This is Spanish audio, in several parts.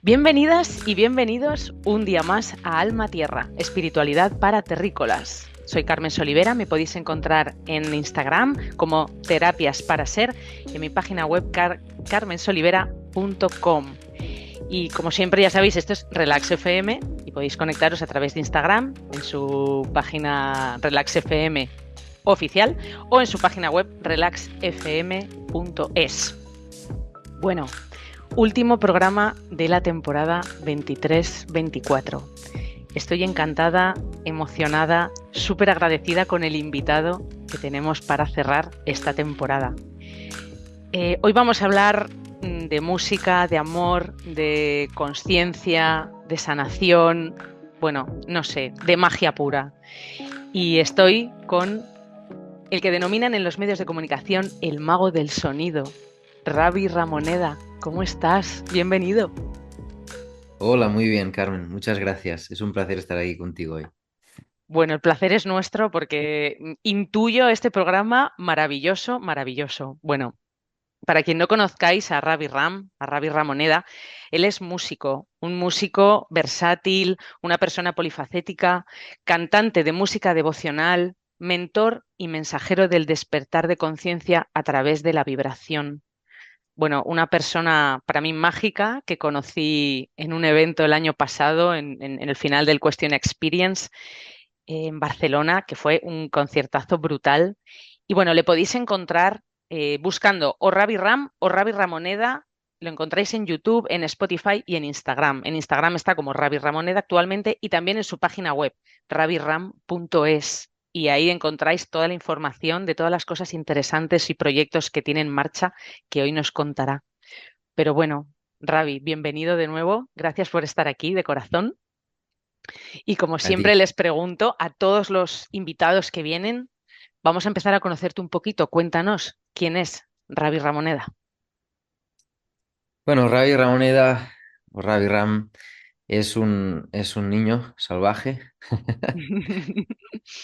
Bienvenidas y bienvenidos un día más a Alma Tierra, espiritualidad para terrícolas. Soy Carmen Solivera, me podéis encontrar en Instagram como Terapias para Ser y en mi página web carmensolivera.com. Y como siempre ya sabéis, esto es Relax FM y podéis conectaros a través de Instagram en su página Relax FM oficial o en su página web relaxfm.es. Bueno, último programa de la temporada 23-24. Estoy encantada, emocionada, súper agradecida con el invitado que tenemos para cerrar esta temporada. Hoy vamos a hablar de música, de amor, de conciencia, de sanación, bueno, no sé, de magia pura. Y estoy con el que denominan en los medios de comunicación el mago del sonido, Ravi Ramoneda. ¿Cómo estás? Bienvenido. Hola, muy bien, Carmen. Muchas gracias. Es un placer estar aquí contigo hoy. Bueno, el placer es nuestro porque intuyo este programa maravilloso, maravilloso. Bueno, para quien no conozcáis a Ravi Ramoneda, él es músico, un músico versátil, una persona polifacética, cantante de música devocional, mentor y mensajero del despertar de conciencia a través de la vibración. Bueno, una persona para mí mágica que conocí en un evento el año pasado, en el final del Question Experience en Barcelona, que fue un conciertazo brutal. Y bueno, le podéis encontrar buscando o Ravi Ram o Ravi Ramoneda. Lo encontráis en YouTube, en Spotify y en Instagram. En Instagram está como Ravi Ramoneda actualmente y también en su página web, raviram.es. Y ahí encontráis toda la información de todas las cosas interesantes y proyectos que tiene en marcha que hoy nos contará. Pero bueno, Ravi, bienvenido de nuevo. Gracias por estar aquí de corazón. Y como A ti. siempre les pregunto a todos los invitados que vienen, vamos a empezar a conocerte un poquito. Cuéntanos quién es Ravi Ramoneda. Bueno, Ravi Ramoneda, o Ravi Ram, es un niño salvaje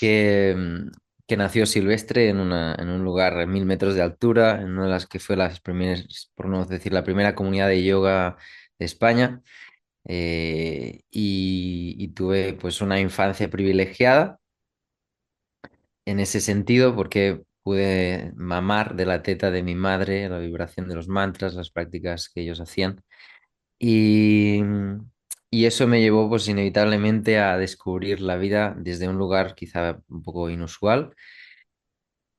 que, que nació silvestre en un lugar a 1000 metros de altura, en una de las que fue las primeras, por no decir, la primera comunidad de yoga de España. Y tuve pues una infancia privilegiada en ese sentido, porque pude mamar de la teta de mi madre la vibración de los mantras, las prácticas que ellos hacían. Y, y eso me llevó pues inevitablemente a descubrir la vida desde un lugar quizá un poco inusual,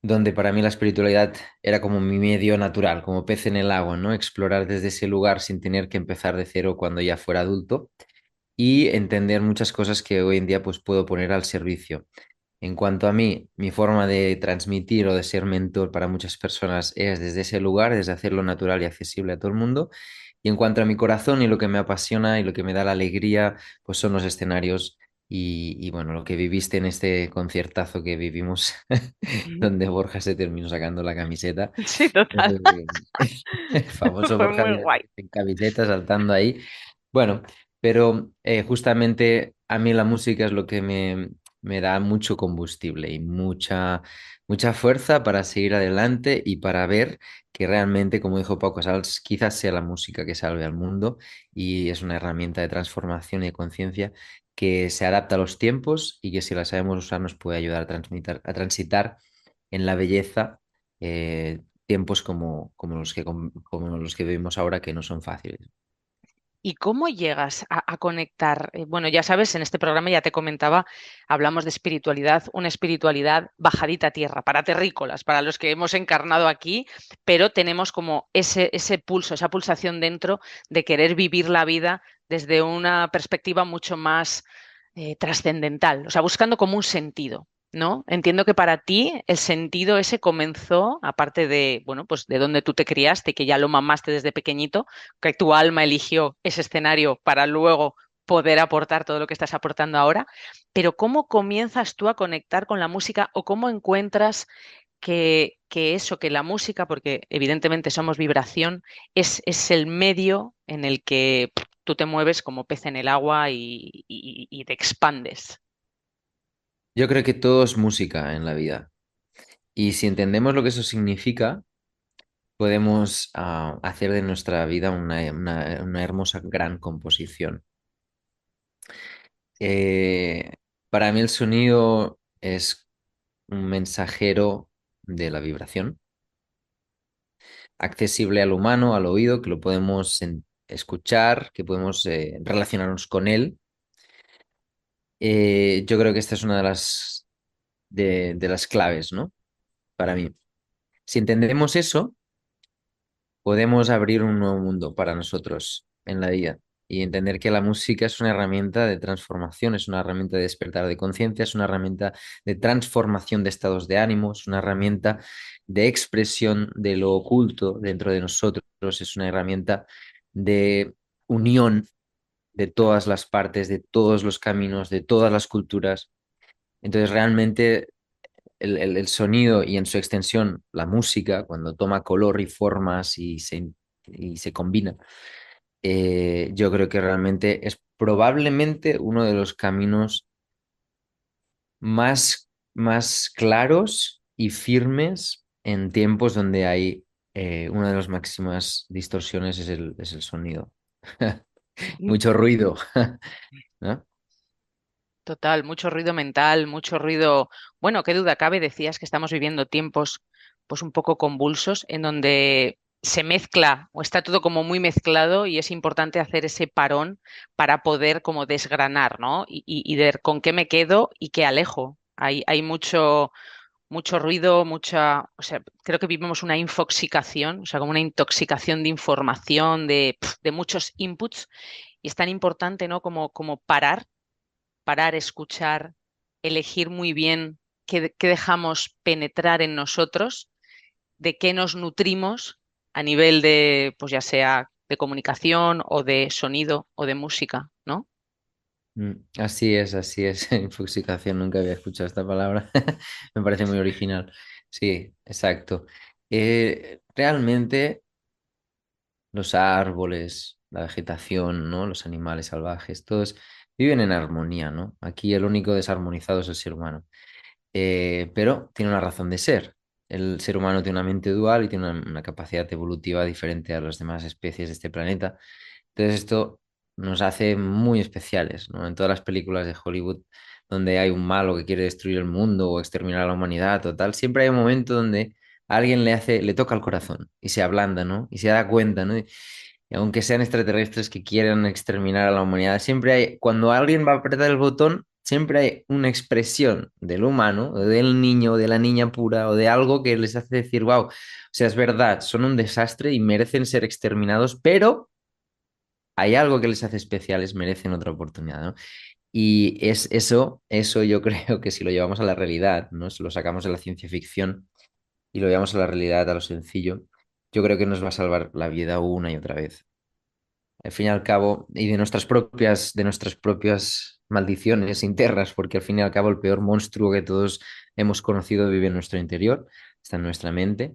donde para mí la espiritualidad era como mi medio natural, como pez en el agua, ¿no? Explorar desde ese lugar sin tener que empezar de cero cuando ya fuera adulto y entender muchas cosas que hoy en día pues puedo poner al servicio. En cuanto a mí, mi forma de transmitir o de ser mentor para muchas personas es desde ese lugar, desde hacerlo natural y accesible a todo el mundo. Y en cuanto a mi corazón y lo que me apasiona y lo que me da la alegría, pues son los escenarios y bueno, lo que viviste en este conciertazo que vivimos, Ujú. donde Borja se terminó sacando la camiseta. Sí, total. Eh, el famoso Fue Borja muy guay. en camiseta saltando ahí. Bueno, pero justamente a mí la música es lo que me da mucho combustible y mucha fuerza para seguir adelante y para ver que realmente, como dijo Pau Casals, quizás sea la música que salve al mundo y es una herramienta de transformación y de conciencia que se adapta a los tiempos y que si la sabemos usar nos puede ayudar a transitar en la belleza tiempos como los que vivimos ahora que no son fáciles. ¿Y cómo llegas a conectar? Bueno, ya sabes, en este programa ya te comentaba, hablamos de espiritualidad, una espiritualidad bajadita a tierra, para terrícolas, para los que hemos encarnado aquí, pero tenemos como ese pulso, esa pulsación dentro de querer vivir la vida desde una perspectiva mucho más trascendental, o sea, buscando como un sentido. ¿No? Entiendo que para ti el sentido ese comenzó, aparte de, bueno, pues de donde tú te criaste, que ya lo mamaste desde pequeñito, que tu alma eligió ese escenario para luego poder aportar todo lo que estás aportando ahora, pero ¿cómo comienzas tú a conectar con la música o cómo encuentras que eso, que la música, porque evidentemente somos vibración, es el medio en el que tú te mueves como pez en el agua y te expandes? Yo creo que todo es música en la vida. Y si entendemos lo que eso significa, podemos hacer de nuestra vida una hermosa gran composición. Eh, para mí el sonido es un mensajero de la vibración, accesible al humano, al oído, que lo podemos escuchar, que podemos relacionarnos con él. Yo creo que esta es una de las claves, ¿no? Para mí. Si entendemos eso, podemos abrir un nuevo mundo para nosotros en la vida y entender que la música es una herramienta de transformación, es una herramienta de despertar de conciencia, es una herramienta de transformación de estados de ánimo, es una herramienta de expresión de lo oculto dentro de nosotros, es una herramienta de unión de todas las partes, de todos los caminos, de todas las culturas. Entonces, realmente el sonido y en su extensión la música, cuando toma color y formas y se combina, yo creo que realmente es probablemente uno de los caminos más claros y firmes en tiempos donde hay una de las máximas distorsiones es el sonido. Mm. Mucho ruido, ¿no? Total, mucho ruido mental, mucho ruido. Bueno, qué duda cabe, decías que estamos viviendo tiempos pues un poco convulsos en donde se mezcla o está todo como muy mezclado y es importante hacer ese parón para poder como desgranar, ¿no? Y ver con qué me quedo y qué alejo. Hay mucho ruido, o sea, creo que vivimos una infoxicación, o sea, como una intoxicación de información, de muchos inputs, y es tan importante, ¿no? Como parar, escuchar, elegir muy bien qué dejamos penetrar en nosotros, de qué nos nutrimos a nivel de, pues ya sea de comunicación o de sonido o de música, ¿no? Así es, infoxicación, nunca había escuchado esta palabra, me parece muy original. Sí, exacto. Realmente los árboles, la vegetación, ¿no? Los animales salvajes, todos viven en armonía, ¿no? Aquí el único desarmonizado es el ser humano. Pero tiene una razón de ser. El ser humano tiene una mente dual y tiene una capacidad evolutiva diferente a las demás especies de este planeta. Entonces esto nos hace muy especiales, ¿no? En todas las películas de Hollywood donde hay un malo que quiere destruir el mundo o exterminar a la humanidad o tal, siempre hay un momento donde a alguien le toca el corazón y se ablanda, ¿no? Y se da cuenta, ¿no? Y aunque sean extraterrestres que quieran exterminar a la humanidad, siempre hay, cuando alguien va a apretar el botón, siempre hay una expresión del humano, o del niño, o de la niña pura, o de algo que les hace decir, wow, o sea, es verdad, son un desastre y merecen ser exterminados, pero hay algo que les hace especiales, merecen otra oportunidad, ¿no? Y es eso yo creo que si lo llevamos a la realidad, ¿no? Si lo sacamos de la ciencia ficción y lo llevamos a la realidad, a lo sencillo, yo creo que nos va a salvar la vida una y otra vez. Al fin y al cabo, y de nuestras propias maldiciones internas, porque al fin y al cabo el peor monstruo que todos hemos conocido vive en nuestro interior, está en nuestra mente,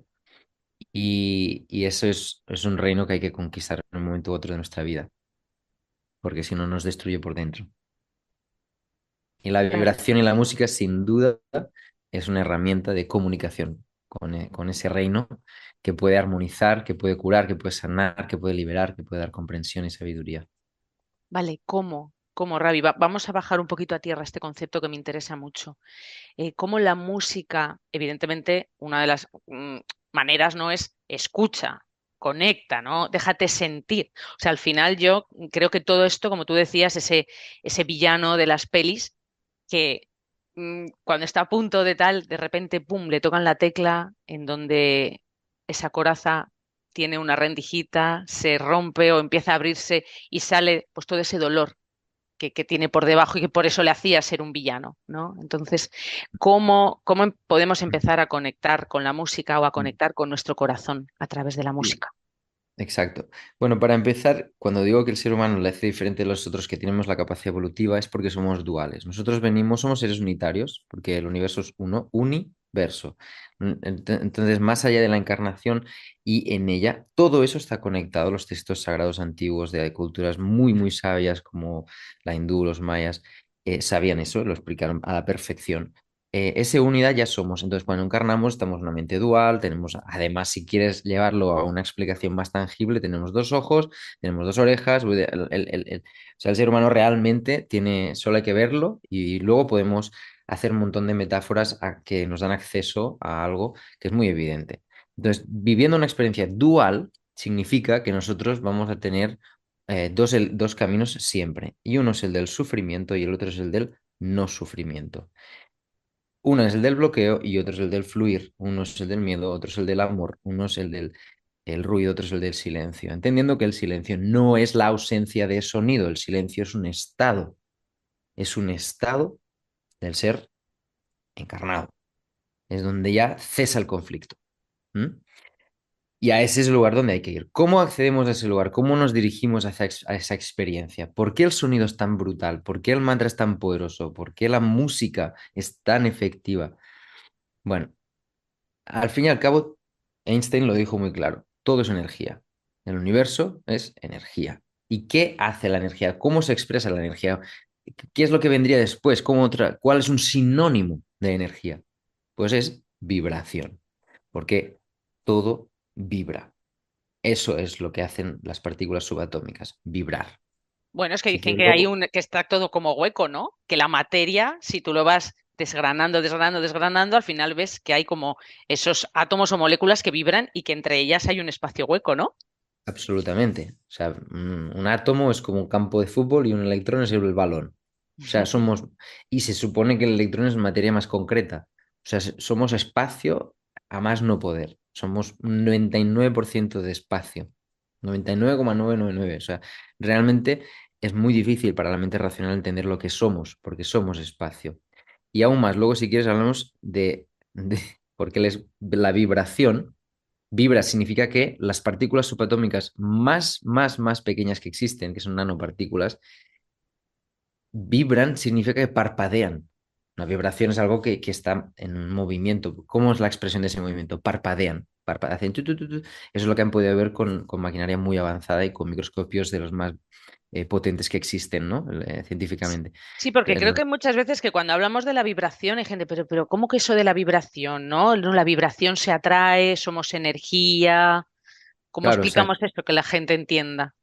y eso es un reino que hay que conquistar en un momento u otro de nuestra vida, porque si no nos destruye por dentro. Y la Claro. vibración y la música, sin duda, es una herramienta de comunicación con ese reino que puede armonizar, que puede curar, que puede sanar, que puede liberar, que puede dar comprensión y sabiduría. Vale, ¿cómo? ¿Cómo, Ravi? Vamos a bajar un poquito a tierra este concepto que me interesa mucho. Cómo la música, evidentemente, una de las maneras no es escucha, conecta, ¿no? Déjate sentir. O sea, al final yo creo que todo esto, como tú decías, ese villano de las pelis, que cuando está a punto de tal, de repente, pum, le tocan la tecla en donde esa coraza tiene una rendijita, se rompe o empieza a abrirse y sale pues todo ese dolor que tiene por debajo y que por eso le hacía ser un villano, ¿no? Entonces, ¿cómo podemos empezar a conectar con la música o a conectar con nuestro corazón a través de la Sí. música? Exacto. Bueno, para empezar, cuando digo que el ser humano le hace diferente a los otros que tenemos la capacidad evolutiva, es porque somos duales. Nosotros somos seres unitarios, porque el universo es uno, universo. Entonces, más allá de la encarnación y en ella, todo eso está conectado. Los textos sagrados antiguos de culturas muy, muy sabias como la hindú, los mayas, sabían eso, lo explicaron a la perfección. esa unidad ya somos. Entonces, cuando encarnamos, estamos en una mente dual, tenemos, además, si quieres llevarlo a una explicación más tangible, tenemos dos ojos, tenemos dos orejas, o sea, el ser humano realmente tiene, solo hay que verlo y luego podemos hacer un montón de metáforas que nos dan acceso a algo que es muy evidente. Entonces, viviendo una experiencia dual significa que nosotros vamos a tener dos caminos siempre, y uno es el del sufrimiento y el otro es el del no sufrimiento. Uno es el del bloqueo y otro es el del fluir. Uno es el del miedo, otro es el del amor, uno es el del el ruido, otro es el del silencio. Entendiendo que el silencio no es la ausencia de sonido, el silencio es un estado del ser encarnado. Es donde ya cesa el conflicto. ¿Mm? Y a ese es el lugar donde hay que ir. ¿Cómo accedemos a ese lugar? ¿Cómo nos dirigimos a esa experiencia? ¿Por qué el sonido es tan brutal? ¿Por qué el mantra es tan poderoso? ¿Por qué la música es tan efectiva? Bueno, al fin y al cabo, Einstein lo dijo muy claro, todo es energía. El universo es energía. ¿Y qué hace la energía? ¿Cómo se expresa la energía? ¿Qué es lo que vendría después? ¿Cuál es un sinónimo de energía? Pues es vibración, porque todo vibra. Eso es lo que hacen las partículas subatómicas, vibrar. Bueno, es que Si dicen quieres que luego, que está todo como hueco, ¿no? Que la materia, si tú lo vas desgranando, desgranando, desgranando, al final ves que hay como esos átomos o moléculas que vibran y que entre ellas hay un espacio hueco, ¿no? absolutamente. O sea, un átomo es como un campo de fútbol y un electrón es el balón. O sea, somos, y se supone que el electrón es materia más concreta. O sea, somos espacio a más no poder. Somos un 99% de espacio. 99,999. O sea, realmente es muy difícil para la mente racional entender lo que somos, porque somos espacio. Y aún más, luego si quieres hablamos porque la vibración. Vibra significa que las partículas subatómicas más pequeñas que existen, que son nanopartículas, vibran significa que parpadean. Una vibración es algo que está en un movimiento. ¿Cómo es la expresión de ese movimiento? Parpadean. Hacen tu, tu, tu, tu. Eso es lo que han podido ver con maquinaria muy avanzada y con microscopios de los más potentes que existen, ¿no? Científicamente. Sí, porque creo Pero, que muchas veces que cuando hablamos de la vibración hay gente, pero ¿cómo que eso de la vibración, no? No, la vibración se atrae, somos energía. ¿Cómo claro, o sea, explicamos esto que la gente entienda?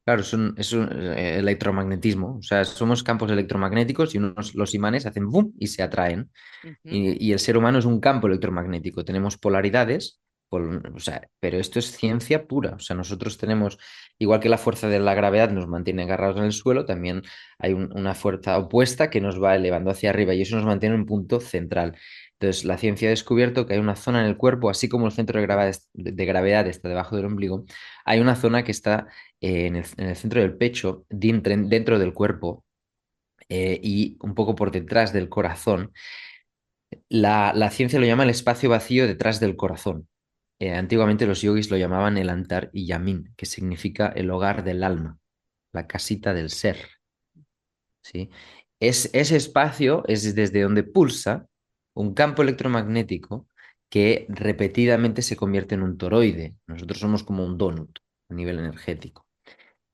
claro, es un electromagnetismo. O sea, somos campos electromagnéticos y los imanes hacen boom y se atraen. Ujú. Y el ser humano es un campo electromagnético. Tenemos polaridades, o sea, pero esto es ciencia pura. O sea, nosotros tenemos, igual que la fuerza de la gravedad nos mantiene agarrados en el suelo, también hay una fuerza opuesta que nos va elevando hacia arriba y eso nos mantiene en un punto central. Entonces, la ciencia ha descubierto que hay una zona en el cuerpo, así como el centro de gravedad está debajo del ombligo, hay una zona que está en el centro del pecho, dentro del cuerpo y un poco por detrás del corazón. La ciencia lo llama el espacio vacío detrás del corazón. Antiguamente los yogis lo llamaban el Antar y Yamin, que significa el hogar del alma, la casita del ser. ¿Sí? Ese espacio es desde donde pulsa un campo electromagnético que repetidamente se convierte en un toroide. Nosotros somos como un donut a nivel energético.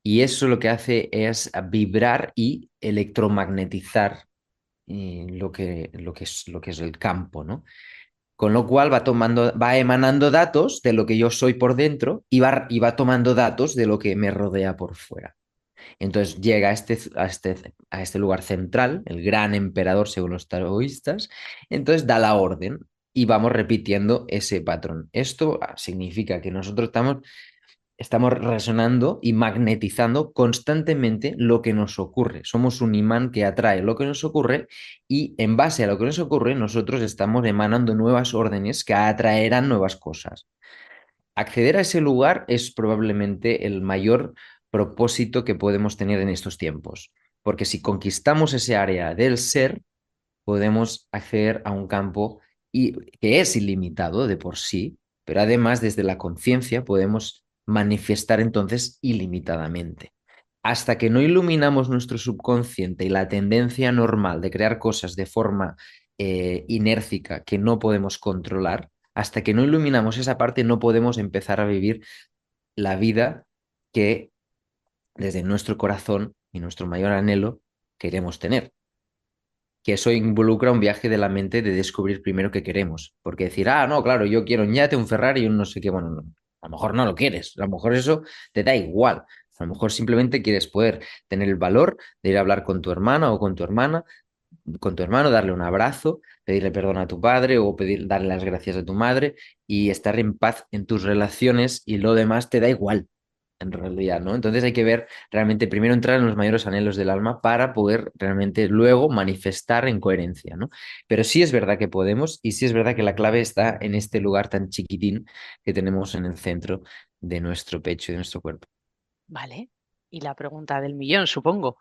Y eso lo que hace es vibrar y electromagnetizar lo que es el campo, ¿no? Con lo cual va emanando datos de lo que yo soy por dentro y va tomando datos de lo que me rodea por fuera. Entonces llega a este lugar central, el gran emperador según los taoístas, entonces da la orden y vamos repitiendo ese patrón. Esto significa que nosotros estamos resonando y magnetizando constantemente lo que nos ocurre. Somos un imán que atrae lo que nos ocurre y en base a lo que nos ocurre, nosotros estamos emanando nuevas órdenes que atraerán nuevas cosas. Acceder a ese lugar es probablemente el mayor propósito que podemos tener en estos tiempos, porque si conquistamos ese área del ser, podemos acceder a un campo que es ilimitado de por sí, pero además desde la conciencia podemos manifestar entonces ilimitadamente. Hasta que no iluminamos nuestro subconsciente y la tendencia normal de crear cosas de forma inércica que no podemos controlar, hasta que no iluminamos esa parte no podemos empezar a vivir la vida que desde nuestro corazón y nuestro mayor anhelo queremos tener, que eso involucra un viaje de la mente de descubrir primero qué queremos. Porque decir, ah, no, claro, yo quiero un yate, un Ferrari y un no sé qué, bueno, no, a lo mejor no lo quieres, a lo mejor eso te da igual. A lo mejor simplemente quieres poder tener el valor de ir a hablar con tu hermana o con tu hermana, con tu hermano, darle un abrazo, pedirle perdón a tu padre o darle las gracias a tu madre y estar en paz en tus relaciones y lo demás te da igual, en realidad, ¿no? Entonces hay que ver realmente primero entrar en los mayores anhelos del alma para poder realmente luego manifestar en coherencia, ¿no? Pero sí es verdad que podemos y sí es verdad que la clave está en este lugar tan chiquitín que tenemos en el centro de nuestro pecho y de nuestro cuerpo. Vale. Y la pregunta del millón, supongo,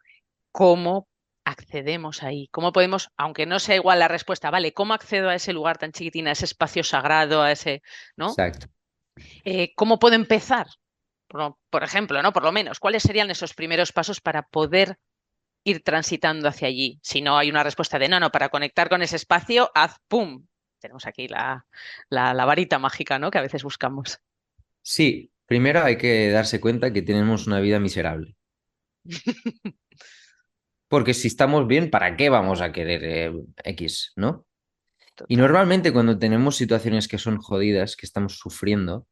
¿cómo accedemos ahí? ¿Cómo podemos, aunque no sea igual la respuesta, vale, ¿cómo accedo a ese lugar tan chiquitín, a ese espacio sagrado, a ese, ¿no? Exacto. ¿Cómo puedo empezar? Por ejemplo, ¿no? Por lo menos, ¿cuáles serían esos primeros pasos para poder ir transitando hacia allí? Si no hay una respuesta de no, no, para conectar con ese espacio, haz pum. Tenemos aquí la varita mágica, ¿no? Que a veces buscamos. Sí, primero hay que darse cuenta que tenemos una vida miserable. Porque si estamos bien, ¿para qué vamos a querer X, ¿no? Y Total. normalmente cuando tenemos situaciones que son jodidas, que estamos sufriendo,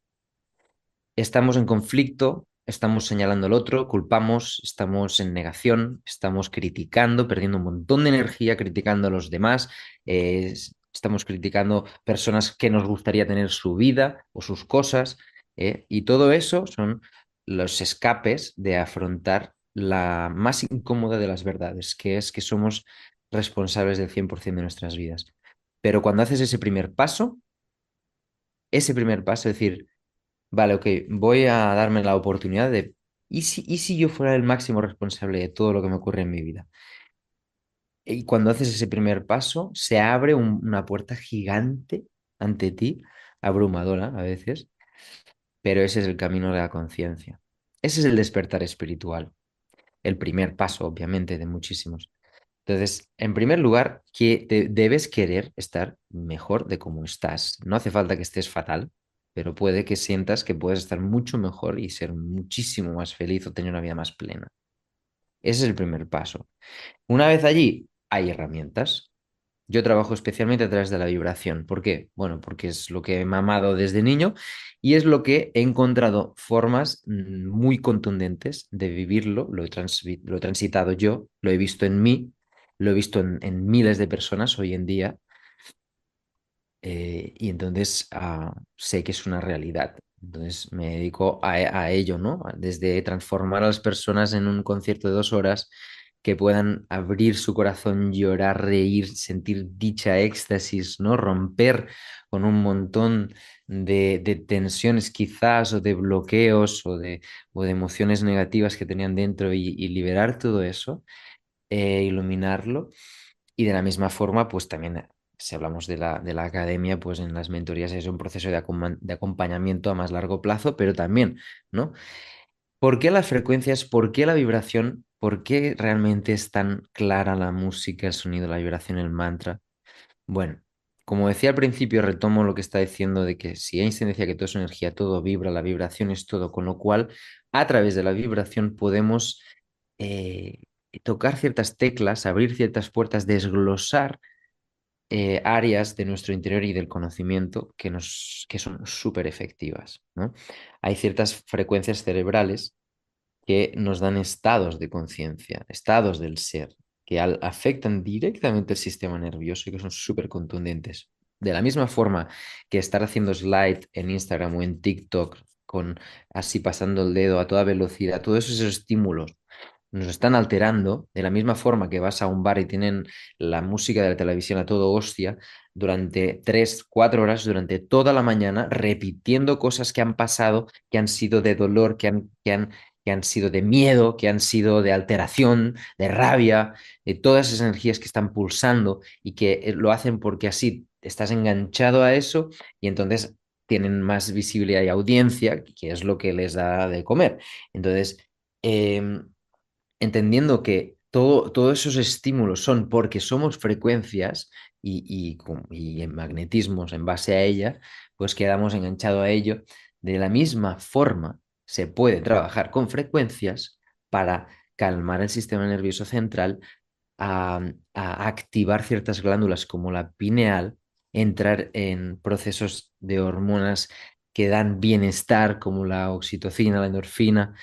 estamos en conflicto, estamos señalando al otro, culpamos, estamos en negación, estamos criticando, perdiendo un montón de energía criticando a los demás, estamos criticando personas que nos gustaría tener su vida o sus cosas, y todo eso son los escapes de afrontar la más incómoda de las verdades, que es que somos responsables del 100% de nuestras vidas. Pero cuando haces ese primer paso, es decir, vale, ok, voy a darme la oportunidad de... y si yo fuera el máximo responsable de todo lo que me ocurre en mi vida? Y cuando haces ese primer paso, se abre una puerta gigante ante ti, abrumadora a veces, pero ese es el camino de la conciencia. Ese es el despertar espiritual. El primer paso, obviamente, de muchísimos. Entonces, en primer lugar, que debes querer estar mejor de cómo estás. No hace falta que estés fatal, pero puede que sientas que puedes estar mucho mejor y ser muchísimo más feliz o tener una vida más plena. Ese es el primer paso. Una vez allí, hay herramientas. Yo trabajo especialmente a través de la vibración. ¿Por qué? Bueno, porque es lo que he mamado desde niño y es lo que he encontrado formas muy contundentes de vivirlo. Lo he transitado yo, lo he visto en mí, lo he visto en miles de personas hoy en día, y entonces sé que es una realidad. Entonces me dedico a ello, ¿no? Desde transformar a las personas en un concierto de 2 horas que puedan abrir su corazón, llorar, reír, sentir dicha, éxtasis, ¿no? Romper con un montón de tensiones quizás o de bloqueos o de emociones negativas que tenían dentro y liberar todo eso, iluminarlo. Y de la misma forma, pues también, si hablamos de la academia, pues en las mentorías es un proceso de acompañamiento a más largo plazo, pero también, ¿no? ¿Por qué las frecuencias? ¿Por qué la vibración? ¿Por qué realmente es tan clara la música, el sonido, la vibración, el mantra? Bueno, como decía al principio, retomo lo que está diciendo de que si Einstein decía que todo es energía, todo vibra, la vibración es todo, con lo cual a través de la vibración podemos eh, tocar ciertas teclas, abrir ciertas puertas, desglosar áreas de nuestro interior y del conocimiento que son súper efectivas, ¿no? Hay ciertas frecuencias cerebrales que nos dan estados de conciencia, estados del ser, que afectan directamente el sistema nervioso y que son súper contundentes. De la misma forma que estar haciendo slide en Instagram o en TikTok, con así pasando el dedo a toda velocidad, todos esos estímulos nos están alterando, de la misma forma que vas a un bar y tienen la música de la televisión a todo hostia, durante 3, 4 horas, durante toda la mañana, repitiendo cosas que han pasado, que han sido de dolor, que han sido de miedo, que han sido de alteración, de rabia, de todas esas energías que están pulsando y que lo hacen porque así estás enganchado a eso y entonces tienen más visibilidad y audiencia, que es lo que les da de comer. Entonces, entendiendo que todos esos estímulos son porque somos frecuencias y en magnetismos en base a ella, pues quedamos enganchados a ello. De la misma forma, se puede trabajar con frecuencias para calmar el sistema nervioso central a activar ciertas glándulas como la pineal, entrar en procesos de hormonas que dan bienestar, como la oxitocina, la endorfina,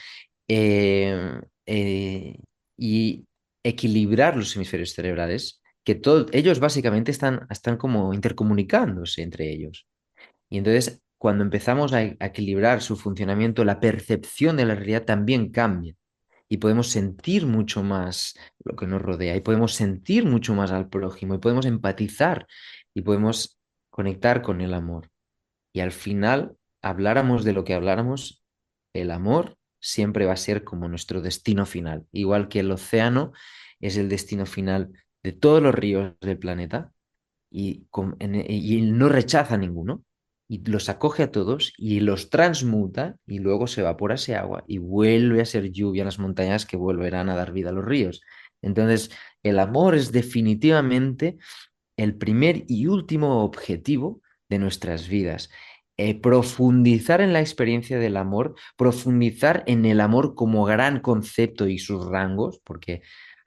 eh, eh, y equilibrar los hemisferios cerebrales, que ellos básicamente están como intercomunicándose entre ellos. Y entonces, cuando empezamos a equilibrar su funcionamiento, la percepción de la realidad también cambia y podemos sentir mucho más lo que nos rodea y podemos sentir mucho más al prójimo y podemos empatizar y podemos conectar con el amor. Y al final, habláramos de lo que habláramos, el amor siempre va a ser como nuestro destino final, igual que el océano es el destino final de todos los ríos del planeta y no rechaza ninguno y los acoge a todos y los transmuta y luego se evapora ese agua y vuelve a ser lluvia en las montañas que volverán a dar vida a los ríos. Entonces, el amor es definitivamente el primer y último objetivo de nuestras vidas. Profundizar en la experiencia del amor, profundizar en el amor como gran concepto y sus rangos, porque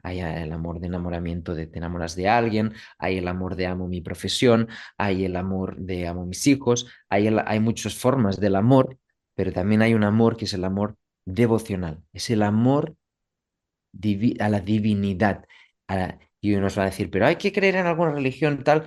hay el amor de enamoramiento de te enamoras de alguien, hay el amor de amo mi profesión, hay el amor de amo mis hijos, hay muchas formas del amor, pero también hay un amor que es el amor devocional, es el amor a la divinidad. Y uno nos va a decir, pero hay que creer en alguna religión tal.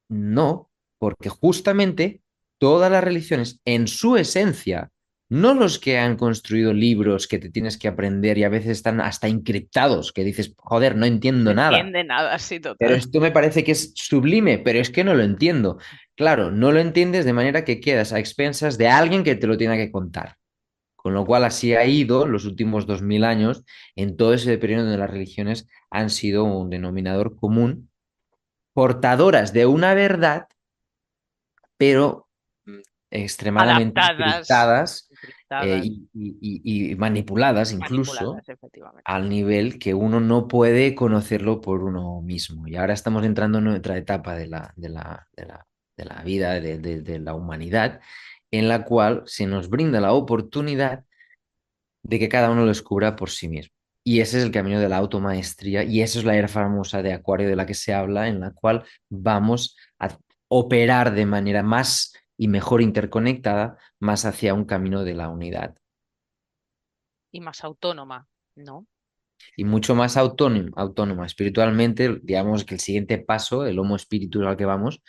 No, porque justamente todas las religiones en su esencia, no los que han construido libros que te tienes que aprender y a veces están hasta encriptados, que dices, joder, no No entiendo nada. entiende nada, sí, Pero total. esto me parece que es sublime, pero es que no lo entiendo. Claro, no lo entiendes de manera que quedas a expensas de alguien que te lo tiene que contar. Con lo cual así ha ido los últimos 2000 años en todo ese periodo donde las religiones han sido un denominador común, portadoras de una verdad, pero extremadamente Adaptadas, encriptadas encriptadas, y manipuladas incluso manipuladas, efectivamente. al nivel que uno no puede conocerlo por uno mismo. Y ahora estamos entrando en otra etapa de la vida, de la humanidad, en la cual se nos brinda la oportunidad de que cada uno lo descubra por sí mismo. Y ese es el camino de la automaestría y esa es la era famosa de Acuario de la que se habla, en la cual vamos a operar de manera más y mejor interconectada, más hacia un camino de la unidad. Y más autónoma, ¿no? Y mucho más autónoma espiritualmente, digamos que el siguiente paso, el homo espíritu al que vamos,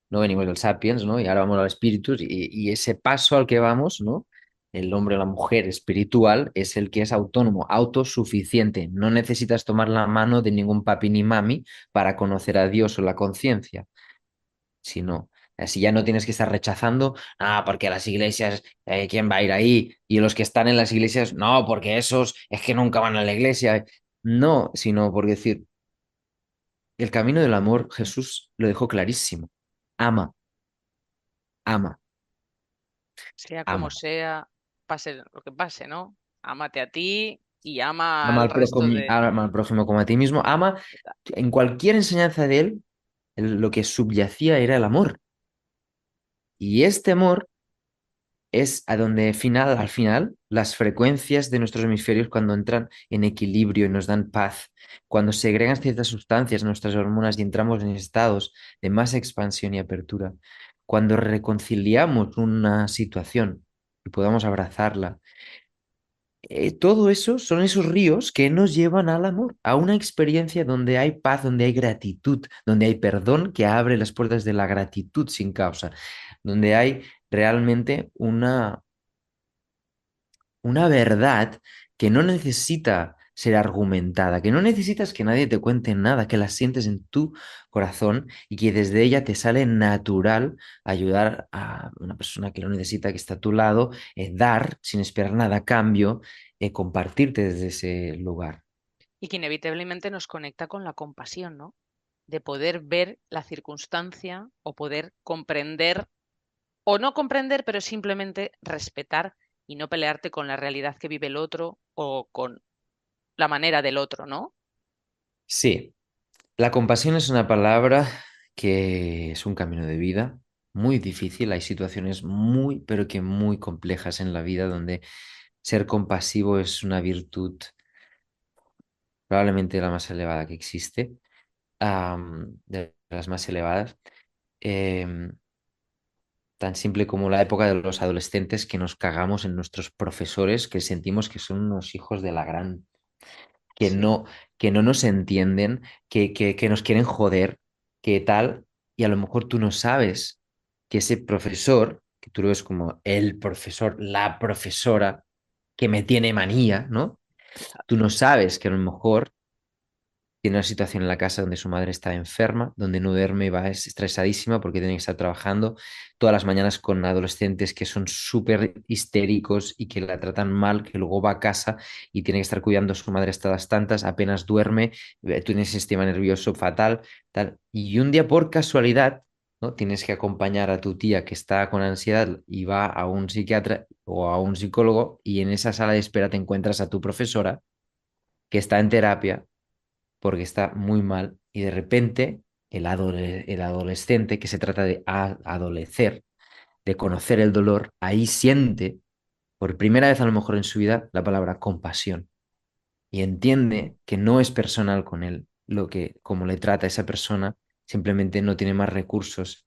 no venimos del sapiens, ¿no? Y ahora vamos al espíritus y ese paso al que vamos, ¿no? El hombre o la mujer espiritual es el que es autónomo, autosuficiente. No necesitas tomar la mano de ningún papi ni mami para conocer a Dios o la conciencia, sino así ya no tienes que estar rechazando, porque las iglesias, ¿quién va a ir ahí? Y los que están en las iglesias, no, porque esos es que nunca van a la iglesia. No, sino por decir, el camino del amor, Jesús lo dejó clarísimo. Ama, ama, Sea como ama. sea, pase lo que pase, ¿no? Ámate a ti y ama Ama al al resto prójimo, de... ama al prójimo como a ti mismo. Ama, en cualquier enseñanza de él, lo que subyacía era el amor. Y este amor es a donde al final, las frecuencias de nuestros hemisferios cuando entran en equilibrio y nos dan paz, cuando segregan ciertas sustancias, nuestras hormonas y entramos en estados de más expansión y apertura, cuando reconciliamos una situación y podamos abrazarla, todo eso son esos ríos que nos llevan al amor, a una experiencia donde hay paz, donde hay gratitud, donde hay perdón que abre las puertas de la gratitud sin causa, donde hay realmente una verdad que no necesita ser argumentada, que no necesitas que nadie te cuente nada, que la sientes en tu corazón y que desde ella te sale natural ayudar a una persona que lo necesita, que está a tu lado, dar sin esperar nada a cambio, compartirte desde ese lugar. Y que inevitablemente nos conecta con la compasión, ¿no? De poder ver la circunstancia o poder comprender o no comprender, pero simplemente respetar y no pelearte con la realidad que vive el otro o con la manera del otro, ¿no? Sí, la compasión es una palabra que es un camino de vida muy difícil. Hay situaciones muy, pero que muy complejas en la vida donde ser compasivo es una virtud probablemente la más elevada que existe, de las más elevadas. Em, Tan simple como la época de los adolescentes que nos cagamos en nuestros profesores, que sentimos que son unos hijos de la gran, que Sí, no, que no nos entienden, que nos quieren joder, que tal, y a lo mejor tú no sabes que ese profesor, que tú lo ves como el profesor, la profesora, que me tiene manía, ¿no? Tú no sabes que a lo mejor tiene una situación en la casa donde su madre está enferma, donde no duerme y va estresadísima porque tiene que estar trabajando todas las mañanas con adolescentes que son súper histéricos y que la tratan mal, que luego va a casa y tiene que estar cuidando a su madre hasta las tantas, apenas duerme, tiene sistema nervioso fatal, tal. Y un día por casualidad, ¿no? Tienes que acompañar a tu tía que está con ansiedad y va a un psiquiatra o a un psicólogo y en esa sala de espera te encuentras a tu profesora que está en terapia porque está muy mal y de repente el adolescente que se trata de adolecer, de conocer el dolor, ahí siente por primera vez a lo mejor en su vida la palabra compasión y entiende que no es personal con él lo que como le trata a esa persona, simplemente no tiene más recursos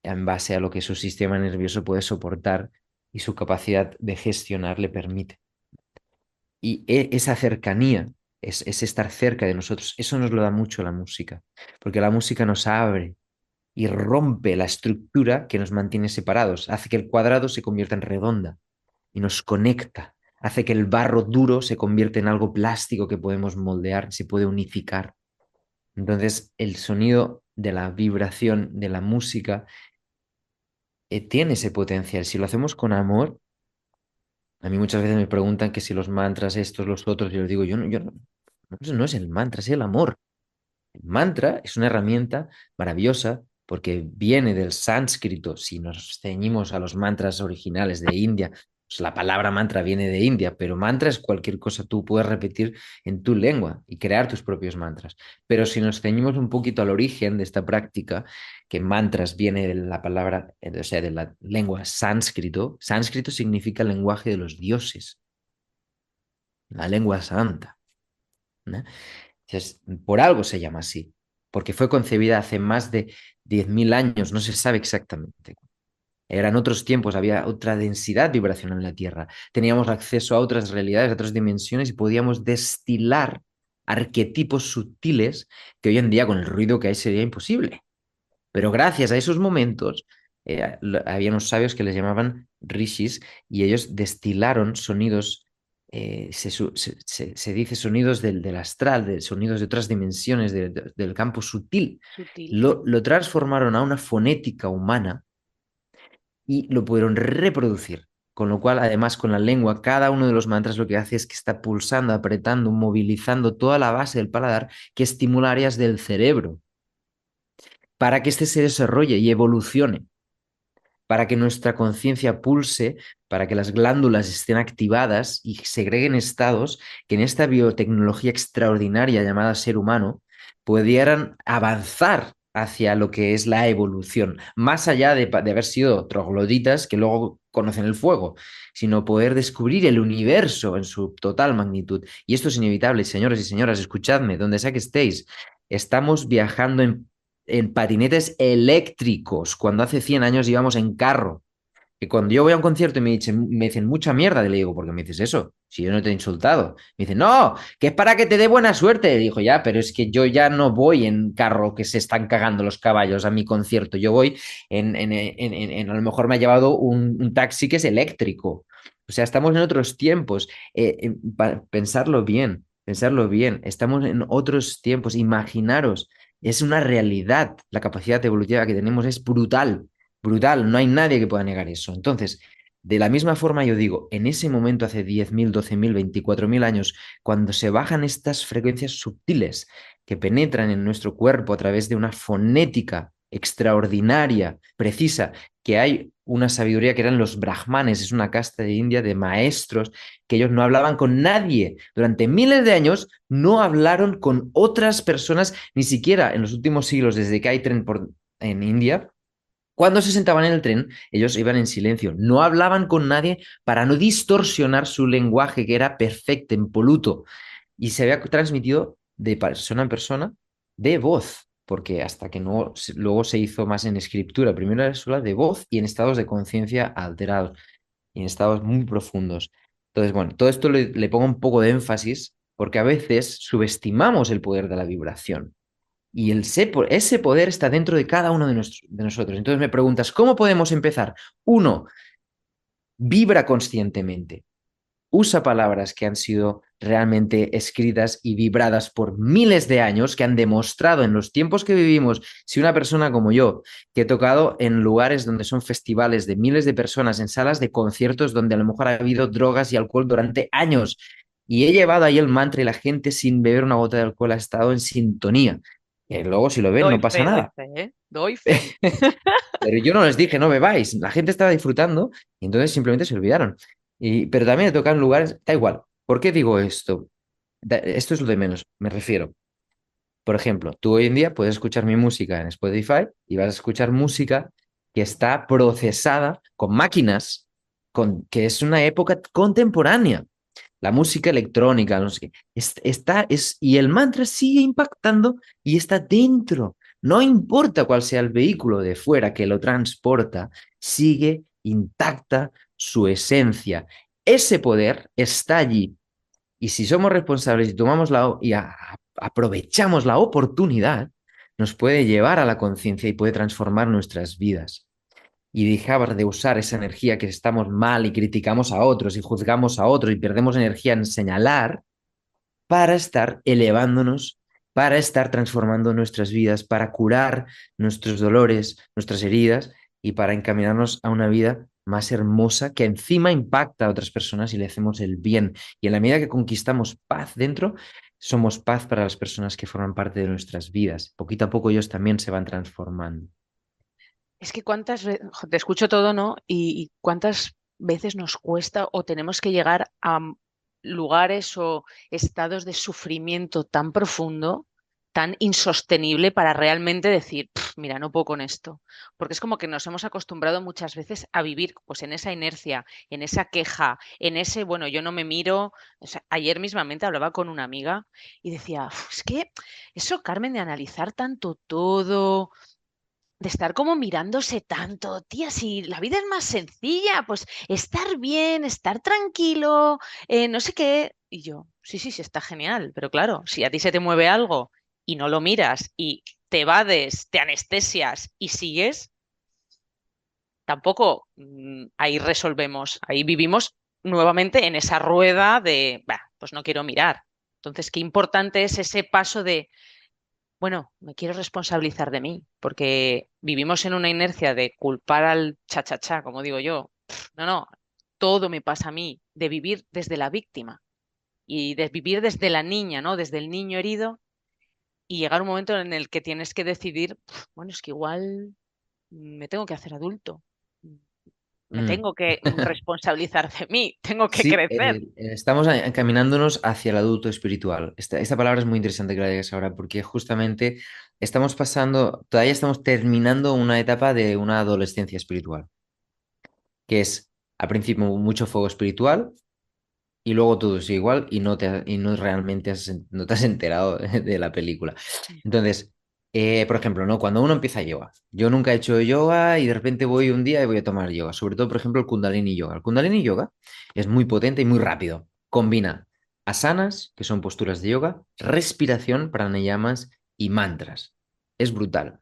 en base a lo que su sistema nervioso puede soportar y su capacidad de gestionar le permite. Y esa cercanía, es estar cerca de nosotros, eso nos lo da mucho la música, porque la música nos abre y rompe la estructura que nos mantiene separados, hace que el cuadrado se convierta en redonda y nos conecta, hace que el barro duro se convierta en algo plástico que podemos moldear, se puede unificar. Entonces, el sonido de la vibración de la música tiene ese potencial. Si lo hacemos con amor, a mí muchas veces me preguntan que si los mantras estos, los otros, yo les digo, yo no, eso no es el mantra, es el amor. El mantra es una herramienta maravillosa porque viene del sánscrito. Si nos ceñimos a los mantras originales de India, pues la palabra mantra viene de India, pero mantra es cualquier cosa tú puedes repetir en tu lengua y crear tus propios mantras. Pero si nos ceñimos un poquito al origen de esta práctica, que mantras viene de la palabra, o sea, de la lengua sánscrito, sánscrito significa lenguaje de los dioses, la lengua santa, ¿no? Entonces, por algo se llama así, porque fue concebida hace más de 10.000 años, no se sabe exactamente. Eran otros tiempos, había otra densidad vibracional en la Tierra. Teníamos acceso a otras realidades, a otras dimensiones y podíamos destilar arquetipos sutiles que hoy en día con el ruido que hay sería imposible. Pero gracias a esos momentos, había unos sabios que les llamaban rishis y ellos destilaron sonidos, se dice sonidos del astral, de sonidos de otras dimensiones, del campo sutil. sutil. Lo transformaron a una fonética humana y lo pudieron reproducir. Con lo cual, además, con la lengua, cada uno de los mantras lo que hace es que está pulsando, apretando, movilizando toda la base del paladar que estimula áreas del cerebro para que éste se desarrolle y evolucione, para que nuestra conciencia pulse, para que las glándulas estén activadas y segreguen estados que en esta biotecnología extraordinaria llamada ser humano pudieran avanzar hacia lo que es la evolución, más allá de haber sido trogloditas que luego conocen el fuego, sino poder descubrir el universo en su total magnitud. Y esto es inevitable, señores y señoras, escuchadme, donde sea que estéis, estamos viajando en patinetes eléctricos, cuando hace 100 años íbamos en carro. Que cuando yo voy a un concierto y me dicen mucha mierda, le digo, ¿por qué me dices eso? Si yo no te he insultado. Me dicen, no, que es para que te dé buena suerte. Le digo, ya, pero es que yo ya no voy en carro que se están cagando los caballos a mi concierto. Yo voy a lo mejor me ha llevado un taxi que es eléctrico. O sea, estamos en otros tiempos. Pensarlo bien, pensarlo bien. Estamos en otros tiempos. Imaginaros, es una realidad. La capacidad evolutiva que tenemos es brutal, brutal, no hay nadie que pueda negar eso. Entonces, de la misma forma yo digo, en ese momento hace 10.000, 12.000, 24.000 años, cuando se bajan estas frecuencias sutiles que penetran en nuestro cuerpo a través de una fonética extraordinaria, precisa, que hay una sabiduría que eran los brahmanes, es una casta de India de maestros, que ellos no hablaban con nadie. Durante miles de años no hablaron con otras personas, ni siquiera en los últimos siglos, desde que hay tren en India, cuando se sentaban en el tren, ellos iban en silencio, no hablaban con nadie para no distorsionar su lenguaje, que era perfecto, impoluto. y se había transmitido de persona en persona de voz, porque hasta que no, luego se hizo más en escritura, primero era sola de voz y en estados de conciencia alterados, y en estados muy profundos. Entonces, bueno, todo esto le pongo un poco de énfasis porque a veces subestimamos el poder de la vibración. Y ese poder está dentro de cada uno de nosotros. Entonces me preguntas, ¿cómo podemos empezar? Uno, vibra conscientemente. Usa palabras que han sido realmente escritas y vibradas por miles de años, que han demostrado en los tiempos que vivimos, si una persona como yo, que he tocado en lugares donde son festivales de miles de personas, en salas de conciertos donde a lo mejor ha habido drogas y alcohol durante años, y he llevado ahí el mantra y la gente sin beber una gota de alcohol ha estado en sintonía. Y luego si lo ven no pasa Doy nada. fe, ¿eh? Doy fe. Pero yo no les dije, no bebáis. La gente estaba disfrutando y entonces simplemente se olvidaron. Pero también he tocado en lugares, da igual. ¿Por qué digo esto? Esto es lo de menos. Me refiero, por ejemplo, tú hoy en día puedes escuchar mi música en Spotify y vas a escuchar música que está procesada con máquinas, que es una época contemporánea. La música electrónica, no sé qué, y el mantra sigue impactando y está dentro. No importa cuál sea el vehículo de fuera que lo transporta, sigue intacta su esencia. Ese poder está allí. Y si somos responsables y tomamos aprovechamos la oportunidad, nos puede llevar a la conciencia y puede transformar nuestras vidas y dejar de usar esa energía que estamos mal y criticamos a otros y juzgamos a otros y perdemos energía en señalar para estar elevándonos, para estar transformando nuestras vidas, para curar nuestros dolores, nuestras heridas y para encaminarnos a una vida más hermosa que encima impacta a otras personas y le hacemos el bien. Y en la medida que conquistamos paz dentro, somos paz para las personas que forman parte de nuestras vidas. Poquito a poco ellos también se van transformando. Es que cuántas veces, te escucho todo, ¿no? Y cuántas veces nos cuesta o tenemos que llegar a lugares o estados de sufrimiento tan profundo, tan insostenible para realmente decir, "Pf, mira, no puedo con esto". Porque es como que nos hemos acostumbrado muchas veces a vivir pues en esa inercia, en esa queja, en ese, bueno, yo no me miro. O sea, ayer mismamente hablaba con una amiga y decía, "Uf, es que eso, Carmen, de analizar tanto todo, de estar como mirándose tanto, tía, si la vida es más sencilla, pues estar bien, estar tranquilo, no sé qué". Y yo, sí, sí, sí, está genial, pero claro, si a ti se te mueve algo y no lo miras y te evades, te anestesias y sigues, tampoco ahí resolvemos, ahí vivimos nuevamente en esa rueda de, "Bah, pues no quiero mirar". Entonces, qué importante es ese paso de, bueno, me quiero responsabilizar de mí, porque vivimos en una inercia de culpar al cha-cha-cha, como digo yo. No, no, todo me pasa a mí, de vivir desde la víctima y de vivir desde la niña, ¿no? Desde el niño herido y llegar un momento en el que tienes que decidir, bueno, es que igual me tengo que hacer adulto, me Mm. tengo que responsabilizar de mí, tengo que Sí, crecer. estamos encaminándonos hacia el adulto espiritual. Esta palabra es muy interesante que la digas ahora porque justamente estamos pasando, todavía estamos terminando una etapa de una adolescencia espiritual, que es al principio mucho fuego espiritual y luego todo es igual y y no realmente no te has enterado de la película. Entonces, por ejemplo, ¿no? Cuando uno empieza yoga, yo nunca he hecho yoga y de repente voy un día y voy a tomar yoga, sobre todo, por ejemplo, el Kundalini Yoga. El Kundalini Yoga es muy potente y muy rápido. Combina asanas, que son posturas de yoga, respiración, pranayamas y mantras. Es brutal.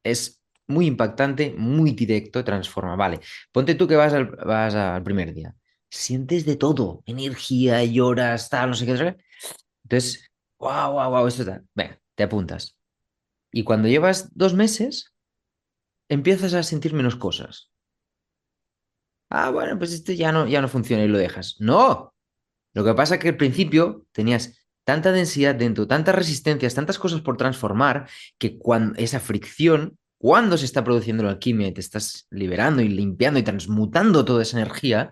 Es muy impactante, muy directo, transforma. Vale, ponte tú que vas al primer día. Sientes de todo, energía, lloras, tal, no sé qué. Entonces, wow, wow, wow, esto está. Venga, te apuntas. Y cuando llevas 2 meses, empiezas a sentir menos cosas. Ah, bueno, pues esto ya no funciona y lo dejas. No, lo que pasa es que al principio tenías tanta densidad dentro, tantas resistencias, tantas cosas por transformar, que cuando esa fricción, cuando se está produciendo la alquimia y te estás liberando y limpiando y transmutando toda esa energía,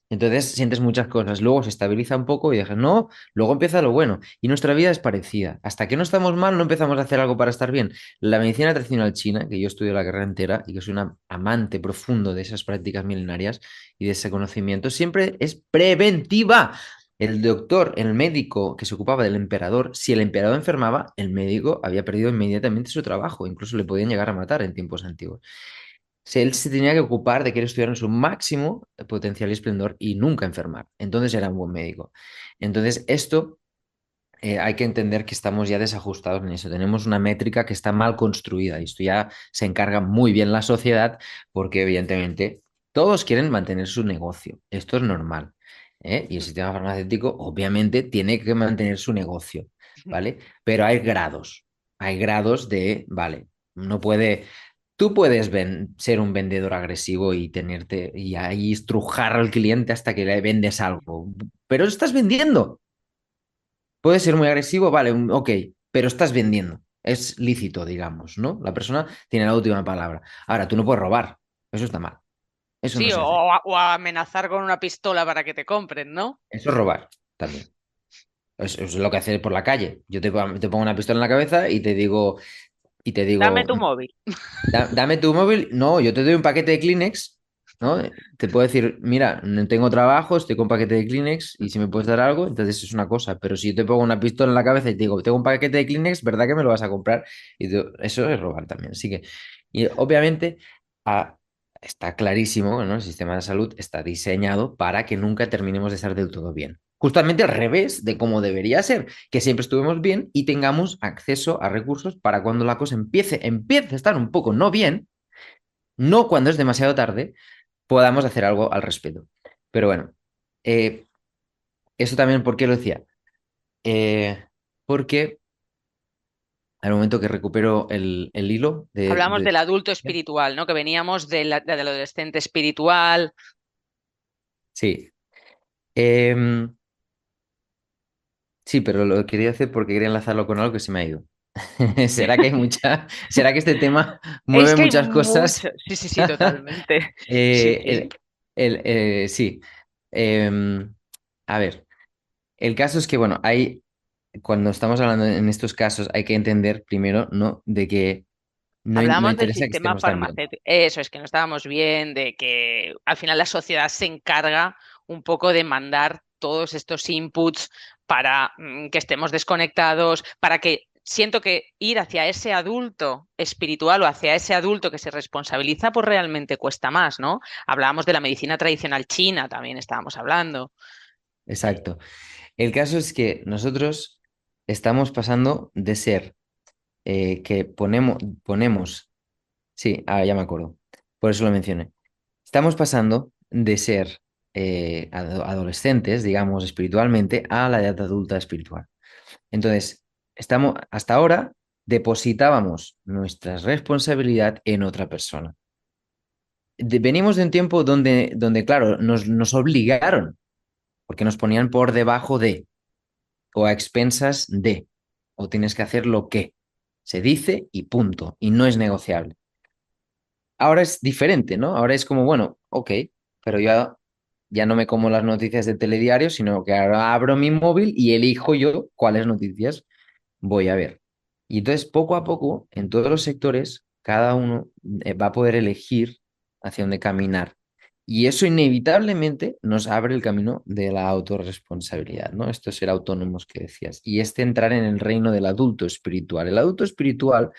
entonces sientes muchas cosas. Luego se estabiliza un poco y dejas, no, luego empieza lo bueno. Y nuestra vida es parecida. Hasta que no estamos mal, no empezamos a hacer algo para estar bien. La medicina tradicional china, que yo estudio la carrera entera y que soy un amante profundo de esas prácticas milenarias y de ese conocimiento, siempre es preventiva. El doctor, el médico que se ocupaba del emperador, si el emperador enfermaba, el médico había perdido inmediatamente su trabajo, incluso le podían llegar a matar en tiempos antiguos. Él se tenía que ocupar de que él estuviera en su máximo potencial y esplendor y nunca enfermar. Entonces era un buen médico. Entonces esto hay que entender que estamos ya desajustados en eso. Tenemos una métrica que está mal construida y esto ya se encarga muy bien la sociedad porque evidentemente todos quieren mantener su negocio. Esto es normal. ¿Eh? Y el sistema farmacéutico obviamente tiene que mantener su negocio, ¿vale? Pero hay grados. Hay grados de, vale, no puede... Tú puedes ser un vendedor agresivo y tenerte y ahí estrujar al cliente hasta que le vendes algo, pero estás vendiendo. Puede ser muy agresivo, vale, ok, pero estás vendiendo. Es lícito, digamos, ¿no? La persona tiene la última palabra. Ahora, tú no puedes robar. Eso está mal. Eso no Sí, se hace. o amenazar con una pistola para que te compren, ¿no? Eso es robar también. Es lo que hacer por la calle. Yo te pongo una pistola en la cabeza y te Dame digo, tu móvil. Dame tu móvil. No, yo te doy un paquete de Kleenex, ¿no? Te puedo decir, mira, no tengo trabajo, estoy con paquete de Kleenex y si me puedes dar algo, entonces es una cosa. Pero si yo te pongo una pistola en la cabeza y te digo, tengo un paquete de Kleenex, ¿verdad que me lo vas a comprar? Eso es robar también. Así que, y obviamente, ah, está clarísimo, ¿no? El sistema de salud está diseñado para que nunca terminemos de estar del todo bien. Justamente al revés de cómo debería ser, que siempre estuvimos bien y tengamos acceso a recursos para cuando la cosa empiece a estar un poco no bien, no cuando es demasiado tarde, podamos hacer algo al respecto. Pero bueno, eh, eso también, ¿por qué lo decía? Porque al momento que recupero el hilo Hablamos del adulto espiritual, ¿no? Que veníamos del adolescente espiritual. Sí. Sí, pero lo quería hacer porque quería enlazarlo con algo que se me ha ido. ¿Será que hay será que este tema Es mueve que hay muchas cosas? mucho. Sí, sí, sí, totalmente. Sí, sí. Eh, sí. Em, a ver, el caso es que, bueno, cuando estamos hablando en estos casos, hay que entender primero, ¿no? De que no Hablamos del interesa que sistema estemos tan bien. farmacéutico. Eso es que no estábamos bien, de que al final la sociedad se encarga un poco de mandar todos estos inputs para que estemos desconectados, para que siento que ir hacia ese adulto espiritual o hacia ese adulto que se responsabiliza, pues realmente cuesta más, ¿no? Hablábamos de la medicina tradicional china, también estábamos hablando. Exacto. El caso es que nosotros estamos pasando de ser que ponemos, sí, ya me acuerdo, por eso lo mencioné. Estamos pasando de ser adolescentes, digamos, espiritualmente, a la edad adulta espiritual. Entonces, hasta ahora depositábamos nuestra responsabilidad en otra persona. Venimos de un tiempo donde claro, nos obligaron, porque nos ponían por debajo de, o a expensas de, o tienes que hacer lo que se dice y punto, y no es negociable. Ahora es diferente, ¿no? Ahora es como, bueno, ok, pero yo ya no me como las noticias de telediario, sino que ahora abro mi móvil y elijo yo cuáles noticias voy a ver. Y entonces, poco a poco, en todos los sectores, cada uno va a poder elegir hacia dónde caminar. Y eso inevitablemente nos abre el camino de la autorresponsabilidad, ¿no? Esto es ser autónomos que decías. Y este entrar en el reino del adulto espiritual. El adulto espiritual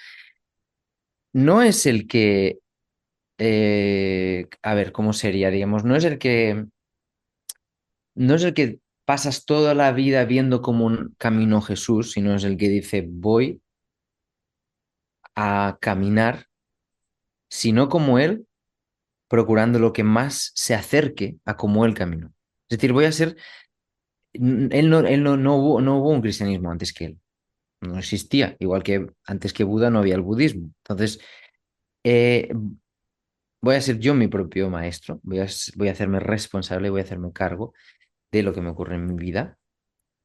no es el que a ver, ¿cómo sería? Digamos, no es el que pasas toda la vida viendo como un camino Jesús, sino es el que dice, voy a caminar, sino como él, procurando lo que más se acerque a como él caminó. Es decir, voy a ser, no hubo un cristianismo antes que él, no existía, igual que antes que Buda no había el budismo. Entonces, eh, voy a ser yo mi propio maestro, voy a hacerme responsable, voy a hacerme cargo de lo que me ocurre en mi vida,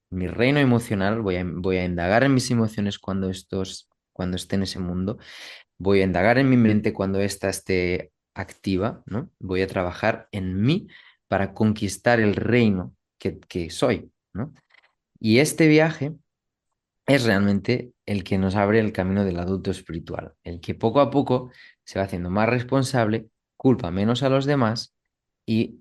mi reino emocional, voy a indagar en mis emociones cuando esté en ese mundo, voy a indagar en mi mente cuando ésta esté activa, ¿no? Voy a trabajar en mí para conquistar el reino que soy, ¿no? Y este viaje es realmente el que nos abre el camino del adulto espiritual, el que poco a poco se va haciendo más responsable, culpa menos a los demás y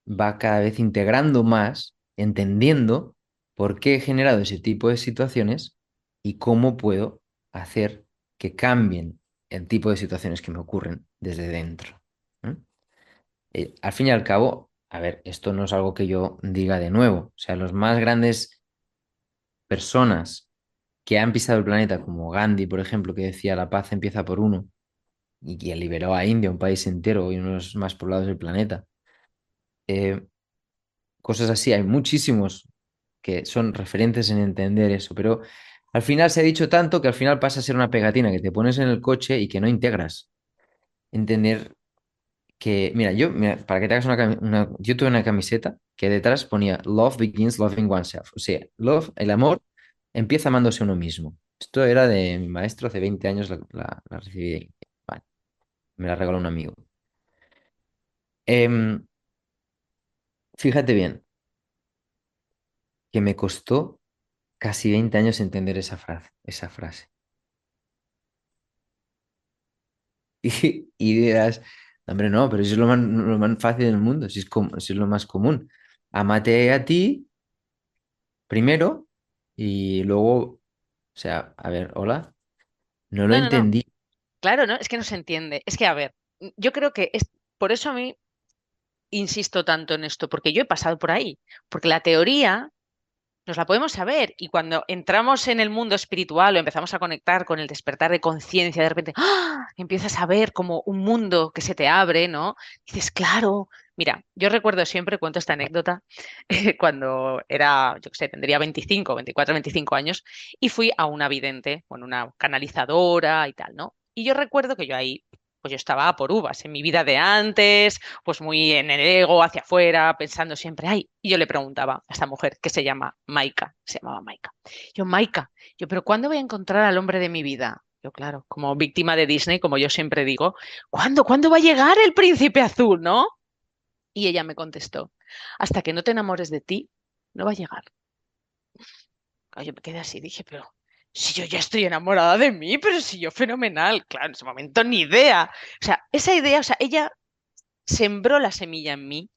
va cada vez integrando más. entendiendo por qué he generado ese tipo de situaciones y cómo puedo hacer que cambien el tipo de situaciones que me ocurren desde dentro. ¿No? Al fin y al cabo, a ver, esto no es algo que yo diga de nuevo. O sea, los más grandes personas que han pisado el planeta, como Gandhi, por ejemplo, que decía la paz empieza por uno, y que liberó a India, un país entero y uno de los más poblados del planeta. Eh, Cosas así, hay muchísimos que son referentes en entender eso, pero al final se ha dicho tanto que al final pasa a ser una pegatina que te pones en el coche y que no integras. Entender que, mira, para que te hagas yo tuve una camiseta que detrás ponía Love begins loving oneself. O sea, love, el amor, empieza amándose a uno mismo. Esto era de mi maestro, hace 20 años la recibí. Vale, me la regaló un amigo. Em, Fíjate bien, que me costó casi 20 años entender esa frase, esa frase. Y dirás, hombre, no, pero eso es lo más fácil del mundo, si es lo más común. Amate a ti primero y luego, o sea, a ver, hola, no lo No, no, no. entendí. Claro, ¿no? Es que no se entiende. Es que, a ver, yo creo que es por eso a mí insisto tanto en esto, porque yo he pasado por ahí. Porque la teoría nos la podemos saber y cuando entramos en el mundo espiritual o empezamos a conectar con el despertar de conciencia, de repente empiezas a ver como un mundo que se te abre, ¿no? Dices, claro, mira, yo recuerdo siempre, cuento esta anécdota, cuando era, yo qué sé, tendría 25, 24, 25 años y fui a una vidente, bueno, una canalizadora y tal, ¿no? Y yo recuerdo que yo ahí, pues yo estaba a por uvas en mi vida de antes, pues muy en el ego, hacia afuera, pensando siempre, ay, y yo le preguntaba a esta mujer que se llama Maika, se llamaba Maika. Yo, Maika, yo, pero ¿cuándo voy a encontrar al hombre de mi vida? Yo, claro, como víctima de Disney, como yo siempre digo, ¿cuándo? ¿Cuándo va a llegar el príncipe azul, no? Y ella me contestó, hasta que no te enamores de ti, no va a llegar. Claro, yo me quedé así, dije, pero si yo ya estoy enamorada de mí, pero si yo fenomenal, claro, en ese momento ni idea. O sea, esa idea, o sea, ella sembró la semilla en mí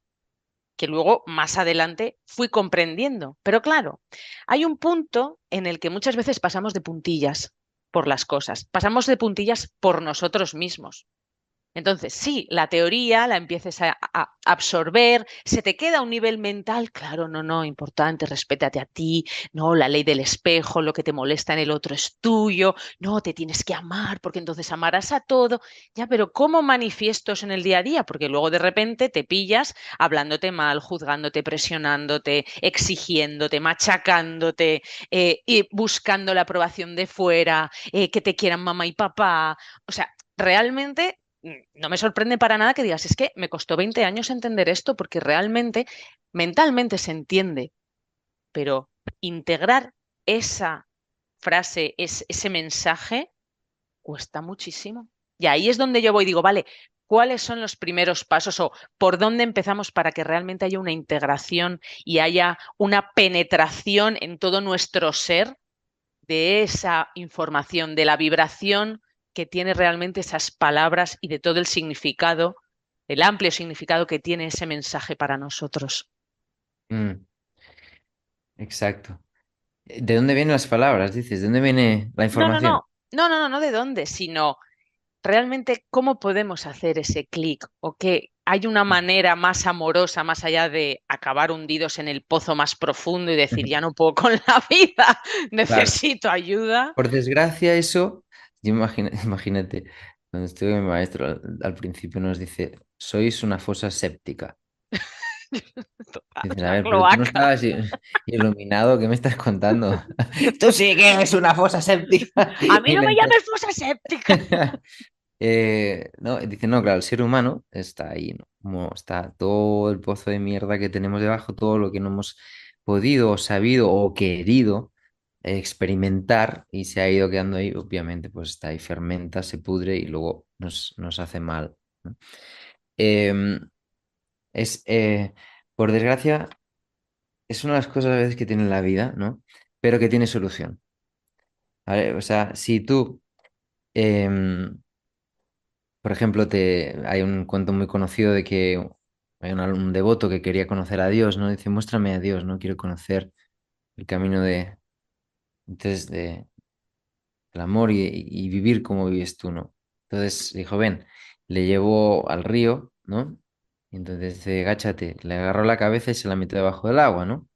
que luego más adelante fui comprendiendo. Pero claro, hay un punto en el que muchas veces pasamos de puntillas por las cosas, pasamos de puntillas por nosotros mismos. Entonces, sí, la teoría la empieces a absorber, se te queda a un nivel mental, claro, no, no, importante, respétate a ti, no, la ley del espejo, lo que te molesta en el otro es tuyo, no, te tienes que amar porque entonces amarás a todo, ya, pero ¿cómo manifiestos en el día a día? Porque luego de repente te pillas hablándote mal, juzgándote, presionándote, exigiéndote, machacándote, y buscando la aprobación de fuera, que te quieran mamá y papá, o sea, realmente no me sorprende para nada que digas, es que me costó 20 años entender esto porque realmente mentalmente se entiende, pero integrar esa frase, ese mensaje, cuesta muchísimo. Y ahí es donde yo voy y digo, vale, ¿cuáles son los primeros pasos o por dónde empezamos para que realmente haya una integración y haya una penetración en todo nuestro ser de esa información, de la vibración que tiene realmente esas palabras y de todo el significado, el amplio significado que tiene ese mensaje para nosotros? Mm, exacto. ¿De dónde vienen las palabras? Dices, ¿de dónde viene la No, no, información? no, no, no, no, no de dónde, sino realmente cómo podemos hacer ese clic o que hay una manera más amorosa, más allá de acabar hundidos en el pozo más profundo y decir, ya no puedo con la vida, Claro. necesito ayuda. Por desgracia, eso, imagínate, cuando estuve mi maestro al principio nos dice, sois una fosa séptica. Total, Dicen, a una ver, pero tú no cloaca. estabas iluminado, ¿qué me estás contando? Tú sí que eres una fosa séptica. A mí Y no le me ent- llames fosa séptica. no, dice, no, claro, el ser humano está ahí, ¿no? Como está todo el pozo de mierda que tenemos debajo, todo lo que no hemos podido, o sabido o querido experimentar y se ha ido quedando ahí, obviamente, pues está ahí, fermenta, se pudre y luego nos hace mal, ¿no? Em, es, por desgracia, es una de las cosas a veces que tiene la vida, ¿no? Pero que tiene solución, ¿vale? O sea, si tú, em, por ejemplo, hay un cuento muy conocido de que hay un devoto que quería conocer a Dios, ¿no? Dice, muéstrame a Dios, ¿no? Quiero conocer el camino entonces, del amor y vivir como vives tú, ¿no? Entonces dijo, ven, le llevó al río, ¿no? Y entonces dice, gáchate, le agarró la cabeza y se la metió debajo del agua, ¿no?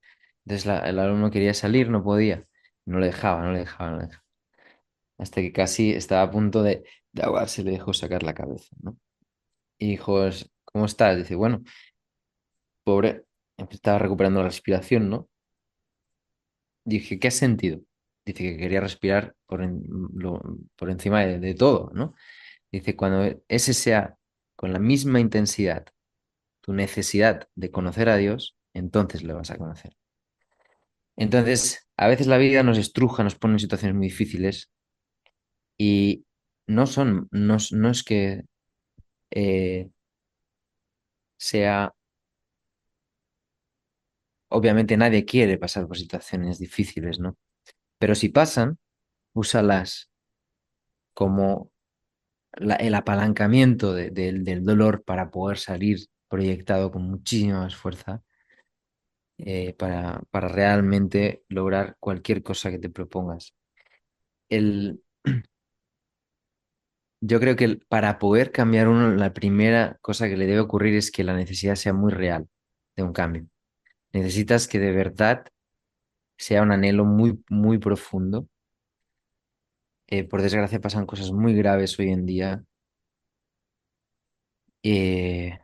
Entonces el alumno quería salir, no podía, no le dejaba, no le dejaba, no le dejaba. Hasta que casi estaba a punto de ahogarse, le dejó sacar la cabeza, ¿no? Y dijo, ¿cómo estás? Dice, bueno, pobre, estaba recuperando la respiración, ¿no? Dije, ¿qué has sentido? Dice que quería respirar por encima de todo, ¿no? Dice, cuando ese sea con la misma intensidad tu necesidad de conocer a Dios, entonces le vas a conocer. Entonces, a veces la vida nos estruja, nos pone en situaciones muy difíciles y no es que eh, sea, obviamente nadie quiere pasar por situaciones difíciles, ¿no? Pero si pasan, úsalas como el apalancamiento del dolor para poder salir proyectado con muchísima más fuerza para realmente lograr cualquier cosa que te propongas. El, yo creo que para poder cambiar uno, la primera cosa que le debe ocurrir es que la necesidad sea muy real de un cambio. Necesitas que de verdad sea un anhelo muy, muy profundo. Por desgracia pasan cosas muy graves hoy en día. eh,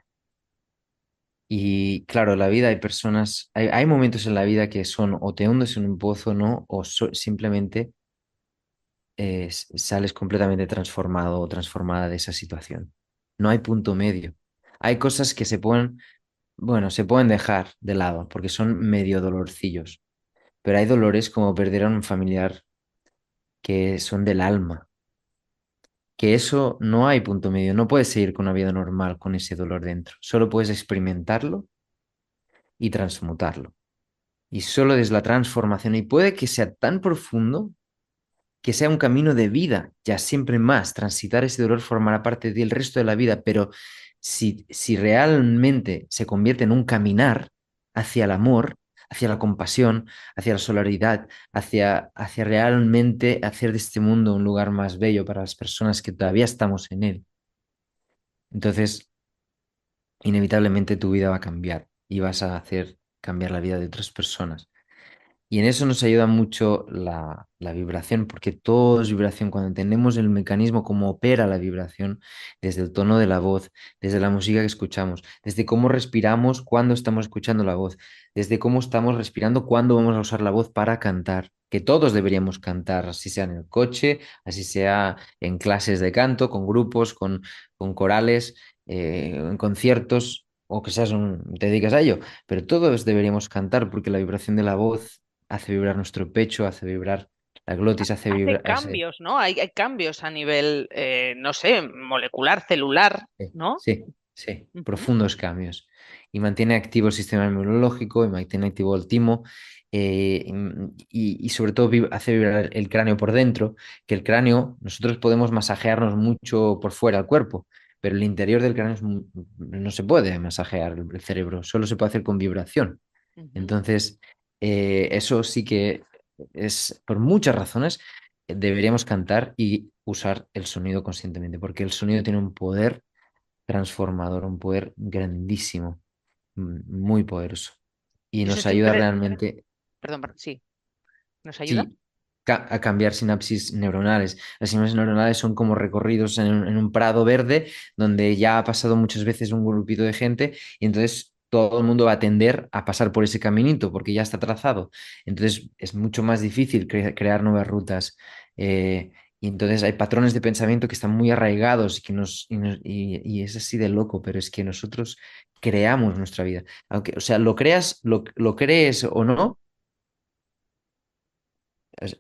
y claro, la vida hay personas, hay momentos en la vida que son o te hundes en un pozo, ¿no? O simplemente sales completamente transformado o transformada de esa situación. No hay punto medio. Hay cosas que bueno, se pueden dejar de lado porque son medio dolorcillos, pero hay dolores como perder a un familiar que son del alma, que eso no hay punto medio. No puedes seguir con una vida normal con ese dolor dentro. Solo puedes experimentarlo y transmutarlo. Y solo desde la transformación, y puede que sea tan profundo que sea un camino de vida, ya siempre más. Transitar ese dolor formará parte del resto de la vida, pero si realmente se convierte en un caminar hacia el amor, hacia la compasión, hacia la solidaridad, hacia realmente hacer de este mundo un lugar más bello para las personas que todavía estamos en él, entonces inevitablemente tu vida va a cambiar y vas a hacer cambiar la vida de otras personas. Y en eso nos ayuda mucho la vibración, porque todo es vibración. Cuando entendemos el mecanismo, cómo opera la vibración, desde el tono de la voz, desde la música que escuchamos, desde cómo respiramos cuando estamos escuchando la voz, desde cómo estamos respirando cuando vamos a usar la voz para cantar, que todos deberíamos cantar, así sea en el coche, así sea en clases de canto, con grupos, con corales, en conciertos, o que te dedicas a ello, pero todos deberíamos cantar porque la vibración de la voz hace vibrar nuestro pecho, hace vibrar la glotis, hace Hace vibrar... cambios, ¿no? Hay cambios a nivel, no sé, molecular, celular, Sí, ¿no? sí, sí, Ujú. profundos cambios. Y mantiene activo el sistema inmunológico y mantiene activo el timo. Y sobre todo hace vibrar el cráneo por dentro, que el cráneo, nosotros podemos masajearnos mucho por fuera del cuerpo, pero el interior del cráneo no se puede masajear el cerebro, solo se puede hacer con vibración. Ujú. Entonces, eso sí que es, por muchas razones, deberíamos cantar y usar el sonido conscientemente, porque el sonido tiene un poder transformador, un poder grandísimo, muy poderoso. Y Yo eso nos ayuda siempre, realmente, perdón, sí, ¿nos ayuda? sí, a cambiar sinapsis neuronales. Las sinapsis neuronales son como recorridos en un prado verde donde ya ha pasado muchas veces un grupito de gente y entonces todo el mundo va a tender a pasar por ese caminito porque ya está trazado. Entonces es mucho más difícil crear nuevas rutas. Y entonces hay patrones de pensamiento que están muy arraigados y es así de loco, pero es que nosotros creamos nuestra vida. Aunque, o sea, lo crees o no,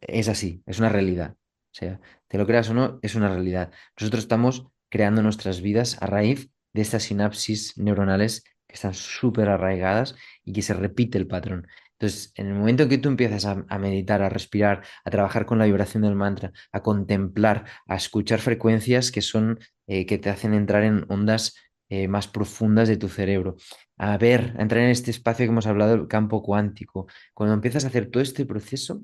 es así, es una realidad. O sea, te lo creas o no, es una realidad. Nosotros estamos creando nuestras vidas a raíz de estas sinapsis neuronales que están súper arraigadas y que se repite el patrón. Entonces, en el momento en que tú empiezas a meditar, a respirar, a trabajar con la vibración del mantra, a contemplar, a escuchar frecuencias que son, que te hacen entrar en ondas más profundas de tu cerebro. A ver, a entrar en este espacio que hemos hablado, el campo cuántico. Cuando empiezas a hacer todo este proceso,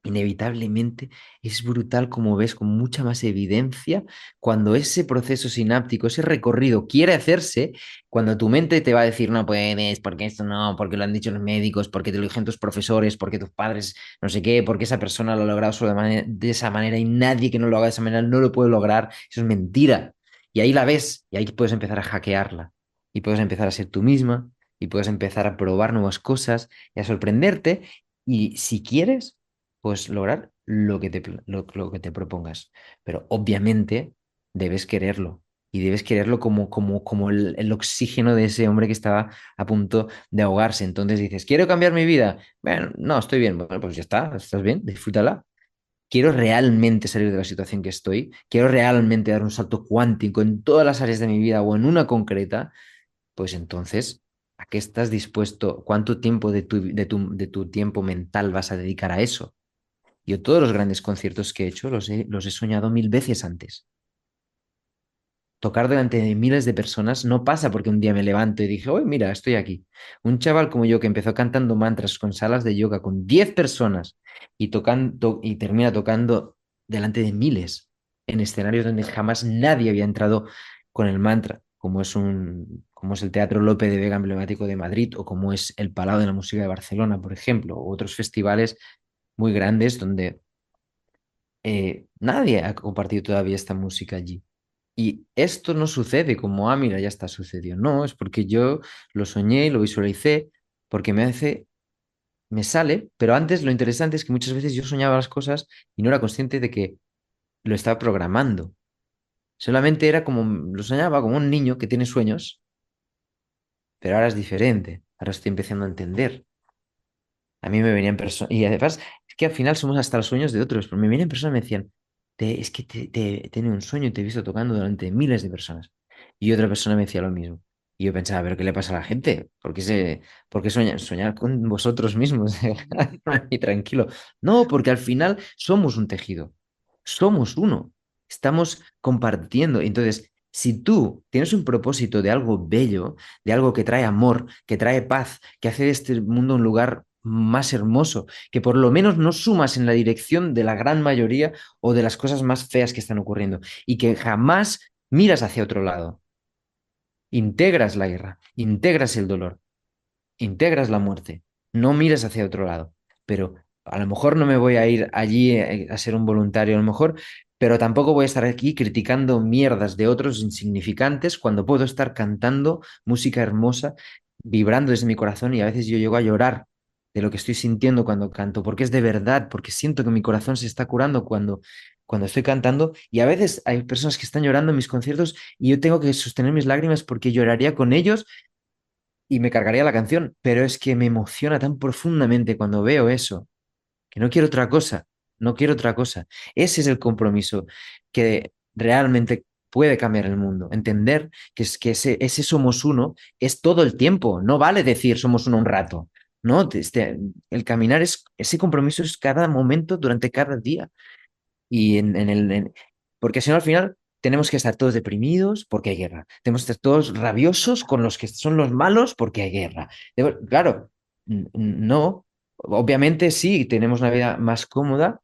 inevitablemente es brutal como ves con mucha más evidencia cuando ese proceso sináptico, ese recorrido quiere hacerse, cuando tu mente te va a decir no puedes, porque esto no, porque lo han dicho los médicos, porque te lo dijeron tus profesores, porque tus padres, no sé qué, porque esa persona lo ha logrado solo de esa manera y nadie que no lo haga de esa manera no lo puede lograr, eso es mentira. Y ahí la ves y ahí puedes empezar a hackearla y puedes empezar a ser tú misma y puedes empezar a probar nuevas cosas y a sorprenderte y si quieres pues lograr lo que te propongas. Pero obviamente debes quererlo. Y debes quererlo como el oxígeno de ese hombre que estaba a punto de ahogarse. Entonces dices, quiero cambiar mi vida. Bueno, no, estoy bien. Bueno, pues ya está, estás bien, disfrútala. Quiero realmente salir de la situación que estoy. Quiero realmente dar un salto cuántico en todas las áreas de mi vida o en una concreta. Pues entonces, ¿a qué estás dispuesto? ¿Cuánto tiempo de tu tiempo mental vas a dedicar a eso? Yo todos los grandes conciertos que he hecho los he soñado mil veces antes. Tocar delante de miles de personas no pasa porque un día me levanto y dije, oye, mira, estoy aquí. Un chaval como yo que empezó cantando mantras con salas de yoga con 10 personas y termina tocando delante de miles en escenarios donde jamás nadie había entrado con el mantra, como es el Teatro Lope de Vega emblemático de Madrid o como es el Palau de la Música de Barcelona, por ejemplo, u otros festivales muy grandes donde nadie ha compartido todavía esta música allí. Y esto no sucede como, ah, mira, ya está sucedió. No, es porque yo lo soñé, lo visualicé, porque me sale, pero antes lo interesante es que muchas veces yo soñaba las cosas y no era consciente de que lo estaba programando. Solamente era como, lo soñaba como un niño que tiene sueños, pero ahora es diferente. Ahora estoy empezando a entender. A mí me venían personas, y además es que al final somos hasta los sueños de otros, pero me venían personas y me decían, es que he tenido un sueño y te he visto tocando delante de miles de personas. Y otra persona me decía lo mismo. Y yo pensaba, pero ¿qué le pasa a la gente? ¿Por qué soñar con vosotros mismos? Y tranquilo. No, porque al final somos un tejido, somos uno, estamos compartiendo. Entonces, si tú tienes un propósito de algo bello, de algo que trae amor, que trae paz, que hace de este mundo un lugar más hermoso, que por lo menos no sumas en la dirección de la gran mayoría o de las cosas más feas que están ocurriendo y que jamás miras hacia otro lado. Integras la guerra, integras el dolor, integras la muerte, no miras hacia otro lado. Pero a lo mejor no me voy a ir allí a ser un voluntario, a lo mejor, pero tampoco voy a estar aquí criticando mierdas de otros insignificantes cuando puedo estar cantando música hermosa, vibrando desde mi corazón y a veces yo llego a llorar de lo que estoy sintiendo cuando canto, porque es de verdad, porque siento que mi corazón se está curando cuando estoy cantando y a veces hay personas que están llorando en mis conciertos y yo tengo que sostener mis lágrimas porque lloraría con ellos y me cargaría la canción, pero es que me emociona tan profundamente cuando veo eso, que no quiero otra cosa, no quiero otra cosa. Ese es el compromiso que realmente puede cambiar el mundo. Entender que ese somos uno es todo el tiempo, no vale decir somos uno un rato. No, el caminar ese compromiso es cada momento durante cada día. Y porque si no, al final tenemos que estar todos deprimidos porque hay guerra. Tenemos que estar todos rabiosos con los que son los malos porque hay guerra. Claro, no. Obviamente sí, tenemos una vida más cómoda,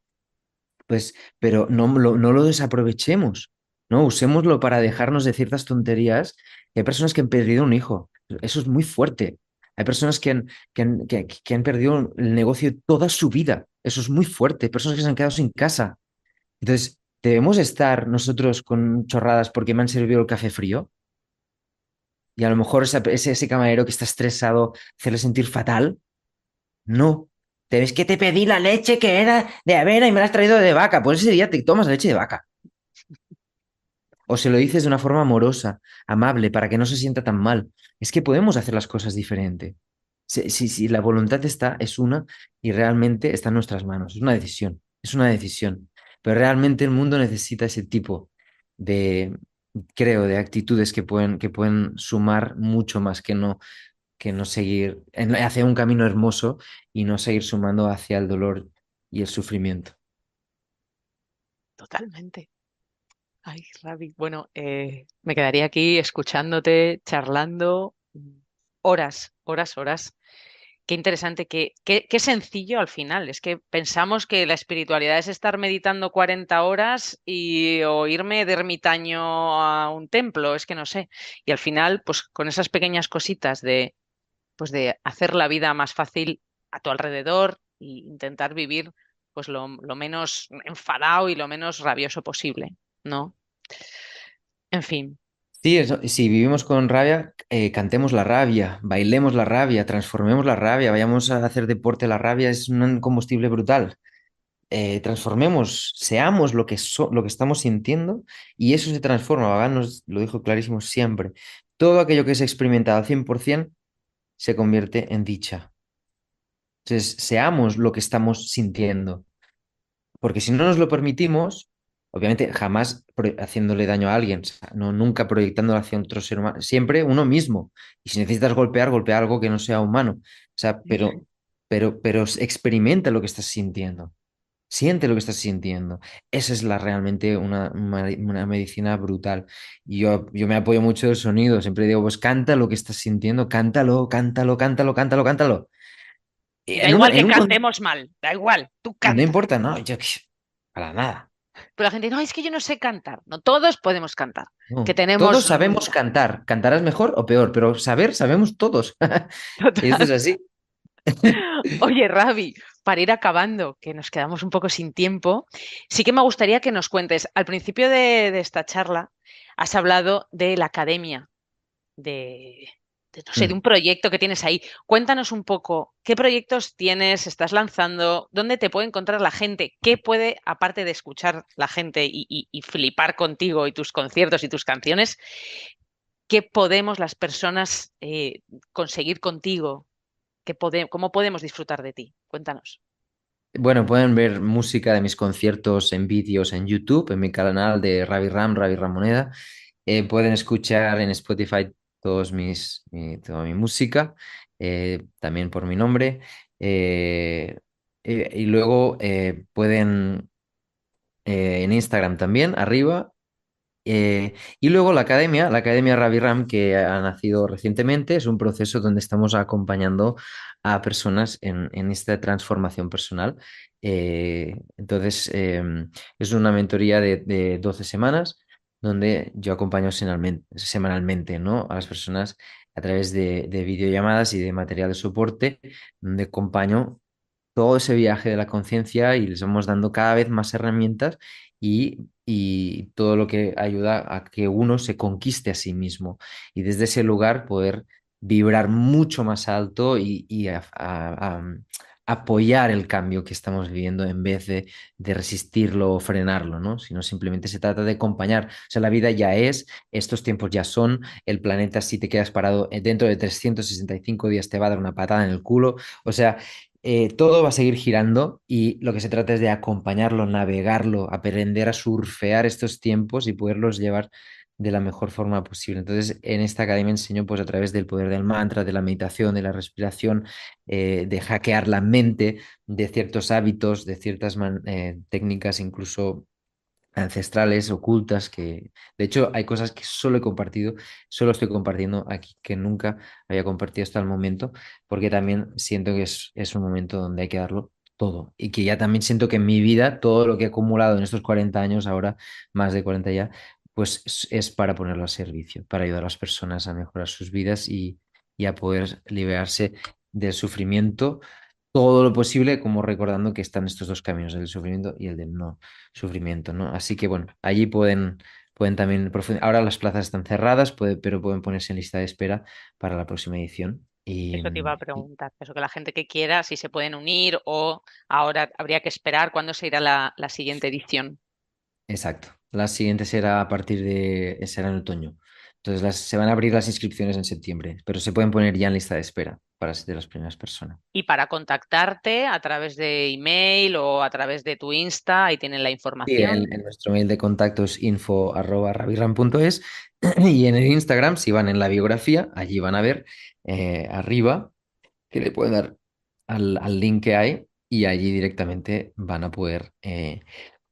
pues, pero no lo desaprovechemos, ¿no? Usémoslo para dejarnos de ciertas tonterías. Hay personas que han perdido un hijo. Eso es muy fuerte. Hay personas que han perdido el negocio toda su vida. Eso es muy fuerte. Hay personas que se han quedado sin casa. Entonces, ¿debemos estar nosotros con chorradas porque me han servido el café frío? Y a lo mejor ese camarero que está estresado, hacerle sentir fatal. No. Es que te pedí la leche que era de avena y me la has traído de vaca. Pues ese día te tomas leche de vaca. O se lo dices de una forma amorosa, amable, para que no se sienta tan mal. Es que podemos hacer las cosas diferente. Si la voluntad está, es una y realmente está en nuestras manos. Es una decisión, es una decisión. Pero realmente el mundo necesita ese tipo de, creo, de actitudes que pueden sumar mucho más que no seguir hacia un camino hermoso y no seguir sumando hacia el dolor y el sufrimiento. Totalmente. Ay, Ravi. Bueno, me quedaría aquí escuchándote, charlando horas, horas, horas. Qué interesante, qué sencillo al final. Es que pensamos que la espiritualidad es estar meditando 40 horas o irme de ermitaño a un templo, es que no sé. Y al final, pues con esas pequeñas cositas pues de hacer la vida más fácil a tu alrededor e intentar vivir pues lo menos enfadado y lo menos rabioso posible, ¿no? En fin, Sí, si vivimos con rabia, cantemos la rabia, bailemos la rabia, transformemos la rabia, vayamos a hacer deporte. La rabia es un combustible brutal. Transformemos, seamos lo que estamos sintiendo y eso se transforma. Gauguin nos lo dijo clarísimo siempre. Todo aquello que es experimentado al 100% se convierte en dicha. Entonces, seamos lo que estamos sintiendo. Porque si no nos lo permitimos, obviamente jamás haciéndole daño a alguien, o sea, no, nunca proyectándolo hacia otro ser humano, siempre uno mismo. Y si necesitas golpear, golpea algo que no sea humano. O sea, pero experimenta lo que estás sintiendo. Siente lo que estás sintiendo. Esa es realmente una medicina brutal. Y yo me apoyo mucho del sonido. Siempre digo, pues canta lo que estás sintiendo, cántalo, cántalo, cántalo, cántalo, cántalo. y da En igual que un cantemos mal, da igual, tú no canta. importa, no, para nada. Pero la gente, no, es que yo no sé cantar. No, todos podemos cantar, que No. Todos tenemos... sabemos cantar. Cantarás mejor o peor, pero saber, sabemos todos. Esto Total. es así. Oye, Ravi, para ir acabando, que nos quedamos un poco sin tiempo, sí que me gustaría que nos cuentes, al principio de esta charla, has hablado de la academia, de, no sé, de Mm. un proyecto que tienes ahí. Cuéntanos un poco, ¿qué proyectos tienes, estás lanzando? ¿Dónde te puede encontrar la gente? ¿Qué puede, aparte de escuchar la gente y flipar contigo y tus conciertos y tus canciones, qué podemos las personas conseguir contigo? ¿Cómo podemos disfrutar de ti? Cuéntanos. Bueno, pueden ver música de mis conciertos en vídeos en YouTube, en mi canal de Ravi Ramoneda. Pueden escuchar en Spotify toda mi música, también por mi nombre. Eh, y luego pueden en Instagram también, arriba. Y luego la Academia Ravi Ram, que ha nacido recientemente, es un proceso donde estamos acompañando a personas en esta transformación personal. Entonces, es una mentoría de 12 semanas donde yo acompaño semanalmente, ¿no? A las personas a través de videollamadas y de material de soporte, donde acompaño todo ese viaje de la conciencia y les vamos dando cada vez más herramientas y todo lo que ayuda a que uno se conquiste a sí mismo y desde ese lugar poder vibrar mucho más alto y apoyar el cambio que estamos viviendo en vez de resistirlo o frenarlo, ¿no? Sino simplemente se trata de acompañar. O sea, la vida ya es, estos tiempos ya son, el planeta si te quedas parado dentro de 365 días te va a dar una patada en el culo. O sea, todo va a seguir girando y lo que se trata es de acompañarlo, navegarlo, aprender a surfear estos tiempos y poderlos llevar de la mejor forma posible. Entonces, en esta academia enseño pues a través del poder del mantra, de la meditación, de la respiración, de hackear la mente, de ciertos hábitos, de ciertas técnicas incluso ancestrales, ocultas, que de hecho hay cosas que solo he compartido, solo estoy compartiendo aquí que nunca había compartido hasta el momento, porque también siento que es un momento donde hay que darlo todo y que ya también siento que en mi vida, todo lo que he acumulado en estos 40 años, ahora más de 40 ya, pues es para ponerlo al servicio, para ayudar a las personas a mejorar sus vidas y a poder liberarse del sufrimiento todo lo posible, como recordando que están estos dos caminos, el del sufrimiento y el del no sufrimiento, ¿no? Así que bueno, allí pueden también profundizar. Ahora las plazas están cerradas, pero pueden ponerse en lista de espera para la próxima edición. Eso te iba a preguntar, eso que la gente que quiera, si se pueden unir o ahora habría que esperar cuándo se irá la siguiente edición. Exacto. La siguiente será será en otoño. Entonces se van a abrir las inscripciones en septiembre, pero se pueden poner ya en lista de espera para ser de las primeras personas. Y para contactarte a través de email o a través de tu Insta, ahí tienen la Sí, información. en nuestro mail de contacto es info@ravirram.es y en el Instagram, si van en la biografía, allí van a ver arriba que le pueden dar al link que hay y allí directamente van a poder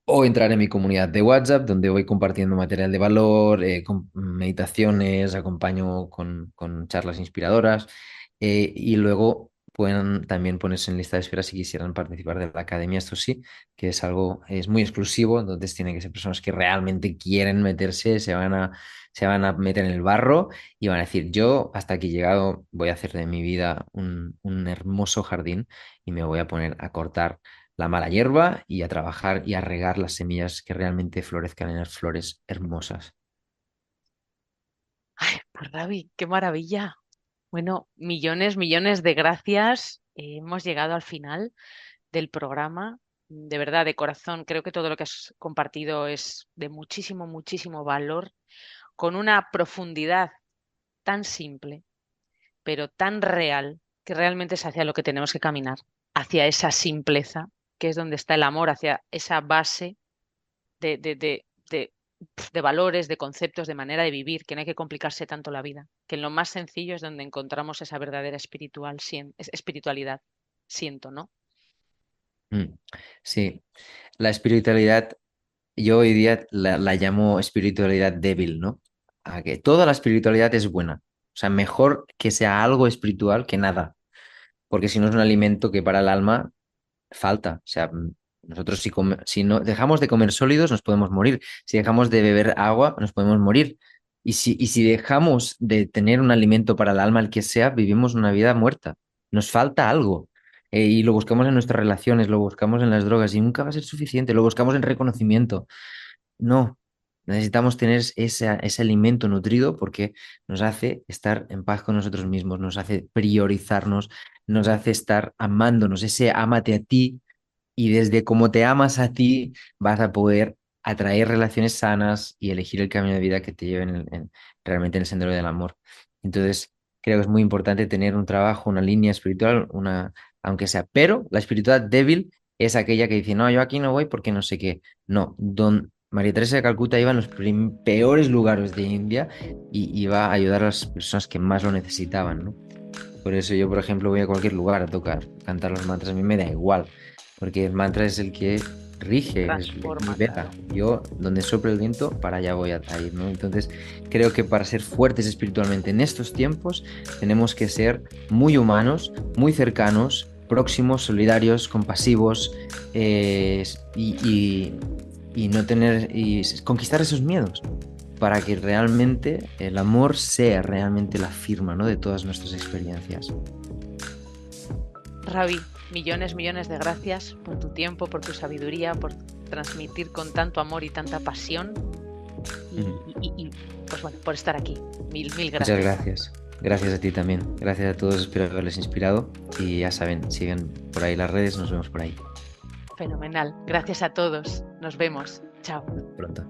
o entrar en mi comunidad de WhatsApp, donde voy compartiendo material de valor, con meditaciones, acompaño con charlas inspiradoras, y luego pueden también ponerse en lista de espera si quisieran participar de la academia. Esto sí, que es algo, es muy exclusivo, entonces tienen que ser personas que realmente quieren meterse, se van a meter en el barro y van a decir, yo hasta aquí he llegado, voy a hacer de mi vida un hermoso jardín y me voy a poner a cortar la mala hierba y a trabajar y a regar las semillas que realmente florezcan en las flores hermosas. Ay, pues Ravi, qué maravilla. Bueno, millones, millones de gracias. Hemos llegado al final del programa. De verdad, de corazón, creo que todo lo que has compartido es de muchísimo, muchísimo valor, con una profundidad tan simple, pero tan real, que realmente es hacia lo que tenemos que caminar, hacia esa simpleza, que es donde está el amor, hacia esa base de valores, de conceptos, de manera de vivir, que no hay que complicarse tanto la vida, que en lo más sencillo es donde encontramos esa verdadera espiritualidad, siento, ¿no? Mm, sí, la espiritualidad, yo hoy día la llamo espiritualidad débil, ¿no? A que toda la espiritualidad es buena. O sea, mejor que sea algo espiritual que nada, porque si no es un alimento que para el alma falta. O sea, nosotros si no dejamos de comer sólidos nos podemos morir. Si dejamos de beber agua nos podemos morir. Y si dejamos de tener un alimento para el alma, el que sea, vivimos una vida muerta. Nos falta algo. Y lo buscamos en nuestras relaciones, lo buscamos en las drogas y nunca va a ser suficiente. Lo buscamos en reconocimiento. No, necesitamos tener ese alimento nutrido porque nos hace estar en paz con nosotros mismos, nos hace priorizarnos, nos hace estar amándonos, ese ámate a ti y desde cómo te amas a ti vas a poder atraer relaciones sanas y elegir el camino de vida que te lleven realmente en el sendero del amor. Entonces, creo que es muy importante tener un trabajo, una línea espiritual, aunque sea, pero la espiritualidad débil es aquella que dice, no, yo aquí no voy porque no sé qué. No, María Teresa de Calcuta iba en los peores lugares de India y iba a ayudar a las personas que más lo necesitaban, ¿no? Por eso yo, por ejemplo, voy a cualquier lugar a tocar, cantar los mantras, a mí me da igual, porque el mantra es el que rige, es mi Transforma, veta. claro. Yo, donde sopla el viento, para allá voy a ir, ¿no? Entonces, creo que para ser fuertes espiritualmente en estos tiempos, tenemos que ser muy humanos, muy cercanos, próximos, solidarios, compasivos, y, y, y no tener, y conquistar esos miedos para que realmente el amor sea realmente la firma, ¿no? de todas nuestras experiencias. Ravi, millones, millones de gracias por tu tiempo, por tu sabiduría, por transmitir con tanto amor y tanta pasión pues bueno, por estar aquí. Mil, mil Muchas gracias. gracias. Gracias a ti también. Gracias a todos. Espero haberles inspirado. Y ya saben, sigan por ahí las redes. Nos vemos por ahí. Fenomenal. Gracias a todos. Nos vemos. Chao. Pronto.